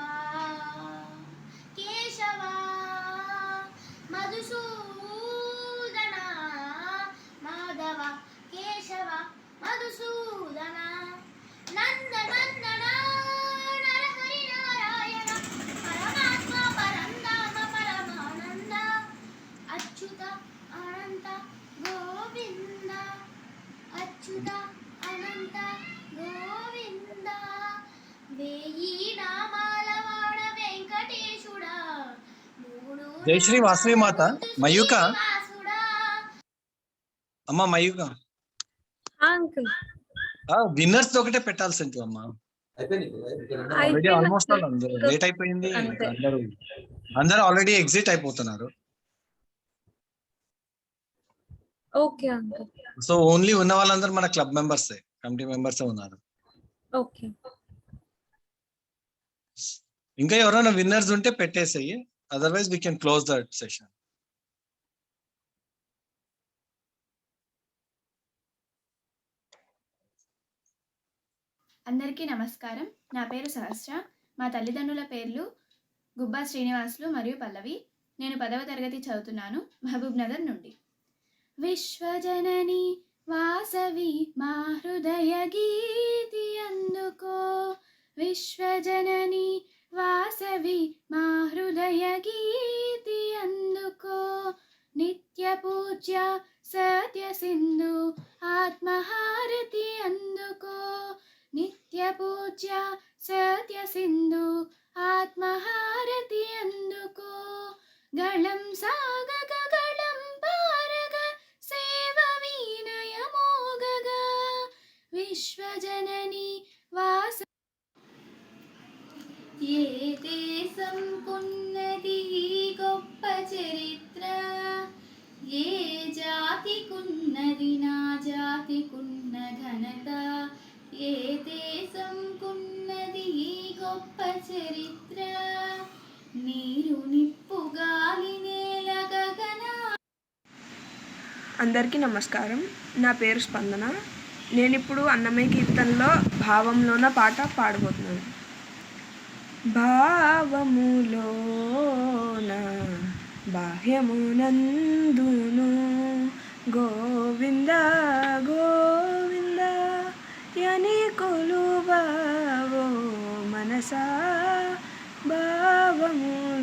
కేశవ మధుసూదన, మాధవ కేశవ మధుసూదన, నందనందన నరహరి నారాయణ పరమాత్మ పరంధామ పరమానంద, అచ్యుత అనంత గోవింద, అచ్యుత అనంత గోవింద, 1000 నామాల వాడ వెంకటేశుడా, జయశ్రీ వాసవి మాత. మయూక అమ్మ, మయూక అంకుల్ విన్నర్స్ ఒకటే పెట్టాల్సింది అమ్మా. ఆల్రెడీ ఆల్మోస్ట్ లేట్ అయిపోయింది. అందరూ ఆల్రెడీ ఎగ్జిట్ అయిపోతున్నారు. Okay uncle. సో ఓన్లీ ఉన్న వాళ్ళందరూ మన క్లబ్ మెంబర్స్, కమిటీ మెంబర్స్ ఉన్నారు. ఓకే, ఇంకా ఎవరైనా విన్నర్స్ ఉంటే పెట్టేసేయి, otherwise we can close that session. అందరికీ నమస్కారం, నా పేరు సహస్ర. మా తల్లిదండ్రుల పేర్లు గుబ్బా శ్రీనివాసులు మరియు పల్లవి. నేను 10వ తరగతి చదువుతున్నాను, మహబూబ్ నగర్ నుండి. విశ్వజనని వాసవి మా హృదయ గీతి అందుకో, విశ్వజనని వాసవి మా హృదయ గీతి అందుకో, నిత్య పూజ్య సత్య సింధు ఆత్మహారతి అందుకో, నిత్య పూజ్య సత్య సింధు ఆత్మహారతి అందుకో, గళం సాగగ గళం పారగ సేవ వినయమోగగా, విశ్వజనని వాస దేశంకున్నది ఈ గొప్ప చరిత్ర, ఏ జాతికున్నది నా జాతికున్న ఘనత, ఏ దేశంకున్నది ఈ గొప్ప చరిత్ర, నీరు నిప్పు గాలి నేల గగన. అందరికీ నమస్కారం. నా పేరు స్పందన. నేను ఇప్పుడు అన్నమయ్య కీర్తనలో భావంలోన పాట పాడబోతున్నాను. భావములోన బాహ్యమునందును గోవింద గోవింద యని కొలువవో మనసా, భావములోన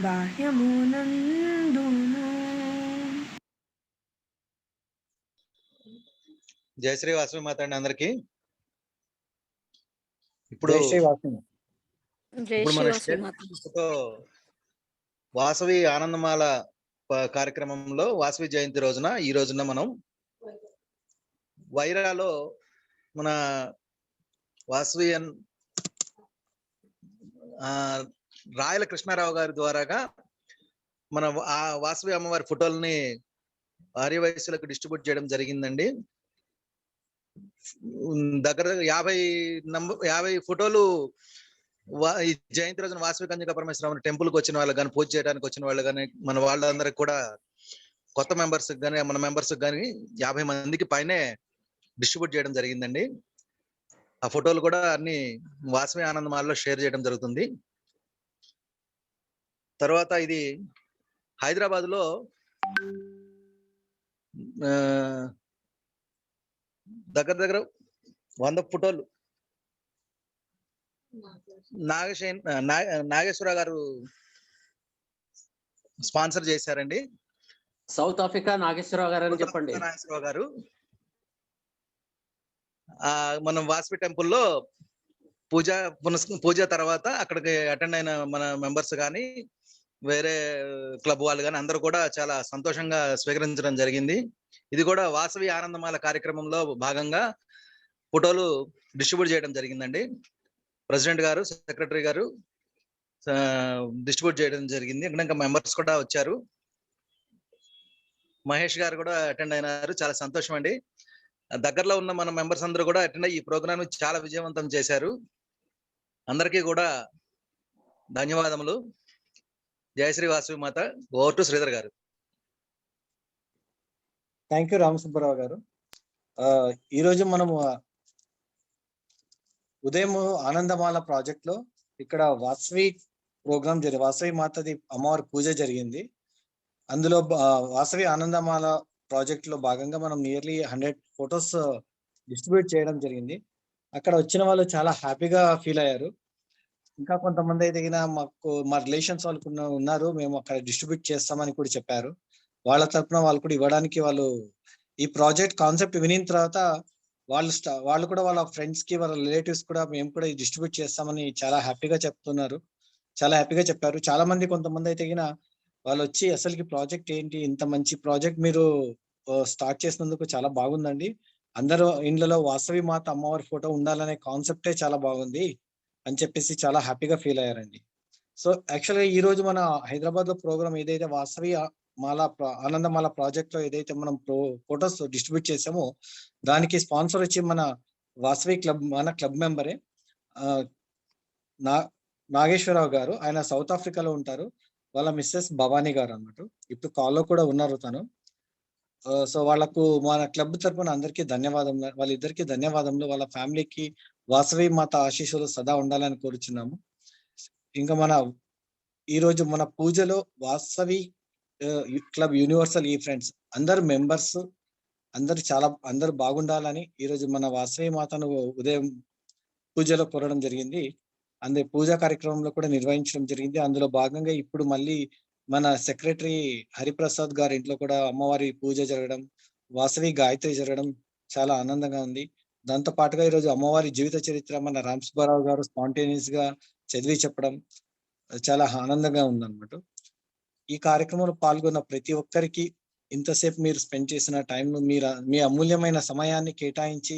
బాహ్యమునందును. జయ శ్రీ వాసవి మాత అండి అందరికి. ఇప్పుడు మన వాసవి ఆనందమాల కార్యక్రమంలో వాసవి జయంతి రోజున ఈ రోజున మనం వైరాలో మన వాసవి రాయల కృష్ణారావు గారి ద్వారాగా మన ఆ వాసవి అమ్మవారి ఫోటోలని ఆర్యవయస్సులకు డిస్ట్రిబ్యూట్ చేయడం జరిగిందండి. దగ్గర 50 ఫోటోలు ఈ జయంతి రోజున వాసవి కన్యకా పరమేశ్వరమ్మ టెంపుల్కి వచ్చిన వాళ్ళు కానీ, పూజ చేయడానికి వచ్చిన వాళ్ళు కానీ, మన వాళ్ళందరికి కూడా కొత్త మెంబర్స్ కానీ మన మెంబర్స్ కానీ 50 మందికి పైనే డిస్ట్రిబ్యూట్ చేయడం జరిగిందండి. ఆ ఫోటోలు కూడా అన్ని వాసవి ఆనందమాలలో షేర్ చేయడం జరుగుతుంది. తర్వాత ఇది హైదరాబాద్ లో దగ్గర 100 ఫోటోలు నాగేశ్వర గారు స్పాన్సర్ చేశారండి. సౌత్ ఆఫ్రికా నాగేశ్వరరావు గారు అని చెప్పండి. నాగేశ్వరరావు గారు మనం వాసవి టెంపుల్లో పూజ తర్వాత అక్కడికి అటెండ్ అయిన మన మెంబర్స్ కానీ, వేరే క్లబ్ వాళ్ళు కానీ అందరూ కూడా చాలా సంతోషంగా స్వీకరించడం జరిగింది. ఇది కూడా వాసవి ఆనందమాల కార్యక్రమంలో భాగంగా ఫోటోలు డిస్ట్రిబ్యూట్ చేయడం జరిగిందండి. ప్రెసిడెంట్ గారు, సెక్రటరీ గారు డిస్ట్రిబ్యూట్ చేయడం జరిగింది. ఇంకా మెంబర్స్ కూడా వచ్చారు. మహేష్ గారు కూడా అటెండ్ అయినారు. చాలా సంతోషం అండి. దగ్గరలో ఉన్న మన మెంబర్స్ అందరూ కూడా అటెండ్ అయ్యి ఈ ప్రోగ్రామ్ చాలా విజయవంతం చేశారు. అందరికీ కూడా ధన్యవాదములు. జయశ్రీ వాసవి మాత. ఓవర్ టు శ్రీధర్ గారు. థ్యాంక్ యూ రామసుబ్బరావు గారు. ఈరోజు మనము ఉదయం ఆనందమాల ప్రాజెక్ట్ లో ఇక్కడ వాసవి ప్రోగ్రామ్ వాసవి మాతది అమ్మవారి పూజ జరిగింది. అందులో వాసవి ఆనందమాల ప్రాజెక్ట్ లో భాగంగా మనం నియర్లీ 100 ఫొటోస్ డిస్ట్రిబ్యూట్ చేయడం జరిగింది. అక్కడ వచ్చిన వాళ్ళు చాలా హ్యాపీగా ఫీల్ అయ్యారు. ఇంకా కొంతమంది అయితే మా రిలేషన్స్ వాళ్ళు ఉన్నారు, మేము అక్కడ డిస్ట్రిబ్యూట్ చేస్తామని కూడా చెప్పారు. వాళ్ళ తరఫున వాళ్ళు కూడా ఇవ్వడానికి వాళ్ళు ఈ ప్రాజెక్ట్ కాన్సెప్ట్ వినిన తర్వాత వాళ్ళు కూడా వాళ్ళ ఫ్రెండ్స్ కి, వాళ్ళ రిలేటివ్స్ కూడా మేము కూడా డిస్ట్రిబ్యూట్ చేస్తామని చాలా హ్యాపీగా చెప్తున్నారు. చాలా హ్యాపీగా చెప్పారు. చాలా మంది కొంతమంది అయితే వాళ్ళు వచ్చి అసలుకి ప్రాజెక్ట్ ఏంటి, ఇంత మంచి ప్రాజెక్ట్ మీరు స్టార్ట్ చేసినందుకు చాలా బాగుందండి, అందరూ ఇండ్లలో వాసవి మాత అమ్మవారి ఫోటో ఉండాలనే కాన్సెప్టే చాలా బాగుంది అని చెప్పేసి చాలా హ్యాపీగా ఫీల్ అయ్యారండి. సో యాక్చువల్గా ఈ రోజు మన హైదరాబాద్ లో ప్రోగ్రామ్ ఏదైతే వాసవి ఆనందమాల ప్రాజెక్ట్ లో ఏదైతే మనం ఫొటోస్ డిస్ట్రిబ్యూట్ చేసామో దానికి స్పాన్సర్ వచ్చి మన వాసవి క్లబ్, మన క్లబ్ మెంబరే నాగేశ్వరరావు గారు. ఆయన సౌత్ ఆఫ్రికాలో ఉంటారు. వాళ్ళ మిస్సెస్ భవానీ గారు అన్నమాట. ఇప్పుడు కాల్లో కూడా ఉన్నారు తను. సో వాళ్ళకు మన క్లబ్ తరపున అందరికీ ధన్యవాదములు, వాళ్ళిద్దరికి ధన్యవాదములు. వాళ్ళ ఫ్యామిలీకి వాసవి మాత ఆశీస్సులు సదా ఉండాలని కోరుచున్నాము. ఇంకా ఈ రోజు మన పూజలో వాసవి క్లబ్ యూనివర్సల్ ఈ ఫ్రెండ్స్ అందరు మెంబర్స్ అందరూ బాగుండాలని ఈ రోజు మన వాసవి మాతను ఉదయం పూజలో కోరడం జరిగింది. అందుకే పూజా కార్యక్రమంలో కూడా నిర్వహించడం జరిగింది. అందులో భాగంగా ఇప్పుడు మళ్ళీ మన సెక్రటరీ హరిప్రసాద్ గారి ఇంట్లో కూడా అమ్మవారి పూజ జరగడం, వాసవి గాయత్రి జరగడం చాలా ఆనందంగా ఉంది. దాంతో పాటుగా ఈరోజు అమ్మవారి జీవిత చరిత్ర మన రామసుబ్బారావు గారు స్పాంటేనియస్ గా చదివి చెప్పడం చాలా ఆనందంగా ఉందన్నమాట. ఈ కార్యక్రమంలో పాల్గొన్న ప్రతి ఒక్కరికి ఇంతసేపు మీరు స్పెండ్ చేసిన టైం, మీ అమూల్యమైన సమయాన్ని కేటాయించి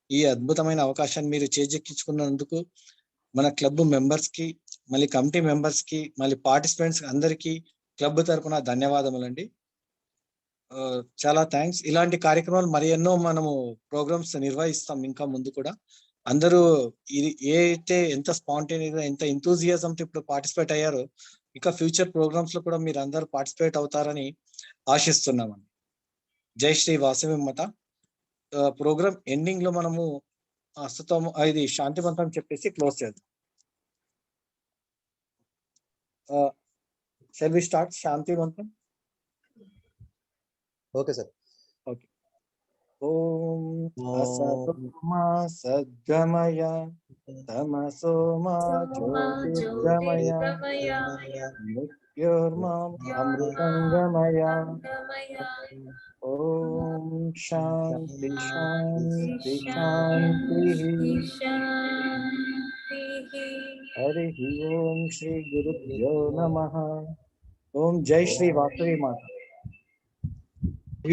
ఈ అద్భుతమైన అవకాశాన్ని మీరు చేజెక్కించుకున్నందుకు మన క్లబ్ మెంబర్స్ కి, మళ్ళీ కమిటీ మెంబర్స్ కి, మళ్ళీ పార్టిసిపెంట్స్ అందరికీ క్లబ్ తరపున ధన్యవాదములండి. చాలా థ్యాంక్స్. ఇలాంటి కార్యక్రమాలు మరి ఎన్నో మనము ప్రోగ్రామ్స్ నిర్వహిస్తాం ఇంకా ముందు కూడా. అందరూ ఇది ఏ అయితే ఎంత స్పాంటేనియస్గా, ఎంత ఎంతూజియాజంతో ఇప్పుడు పార్టిసిపేట్ అయ్యారో, ఇంకా ఫ్యూచర్ ప్రోగ్రామ్స్ లో కూడా మీరు అందరూ పార్టిసిపేట్ అవుతారని ఆశిస్తున్నామండి. జై శ్రీ వాసవి మాత. ప్రోగ్రామ్ ఎండింగ్ లో మనము ఇది శాంతివంతం చెప్పేసి క్లోజ్ చేద్దాం. షల్ వి స్టార్ట్ శాంతివంతం? Okay sir. ఓకే. ఓం అసతోమా సద్గమయ తమసోమా జ్యోతిర్గమయ మృత్యోర్మాం అమృతంగమయ. ఓం శాంతి శాంతి శాంతి. హరి ఓం శ్రీ గురుభ్యో నమః. ఓం జై శ్రీ వాసవి మాత.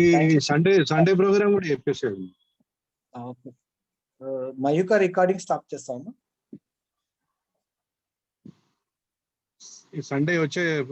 ఈ సండే ప్రోగ్రామ్ కూడా చెప్పేసాడు. మయూక రికార్డింగ్ స్టాప్ చేస్తాము. ఈ సండే వచ్చే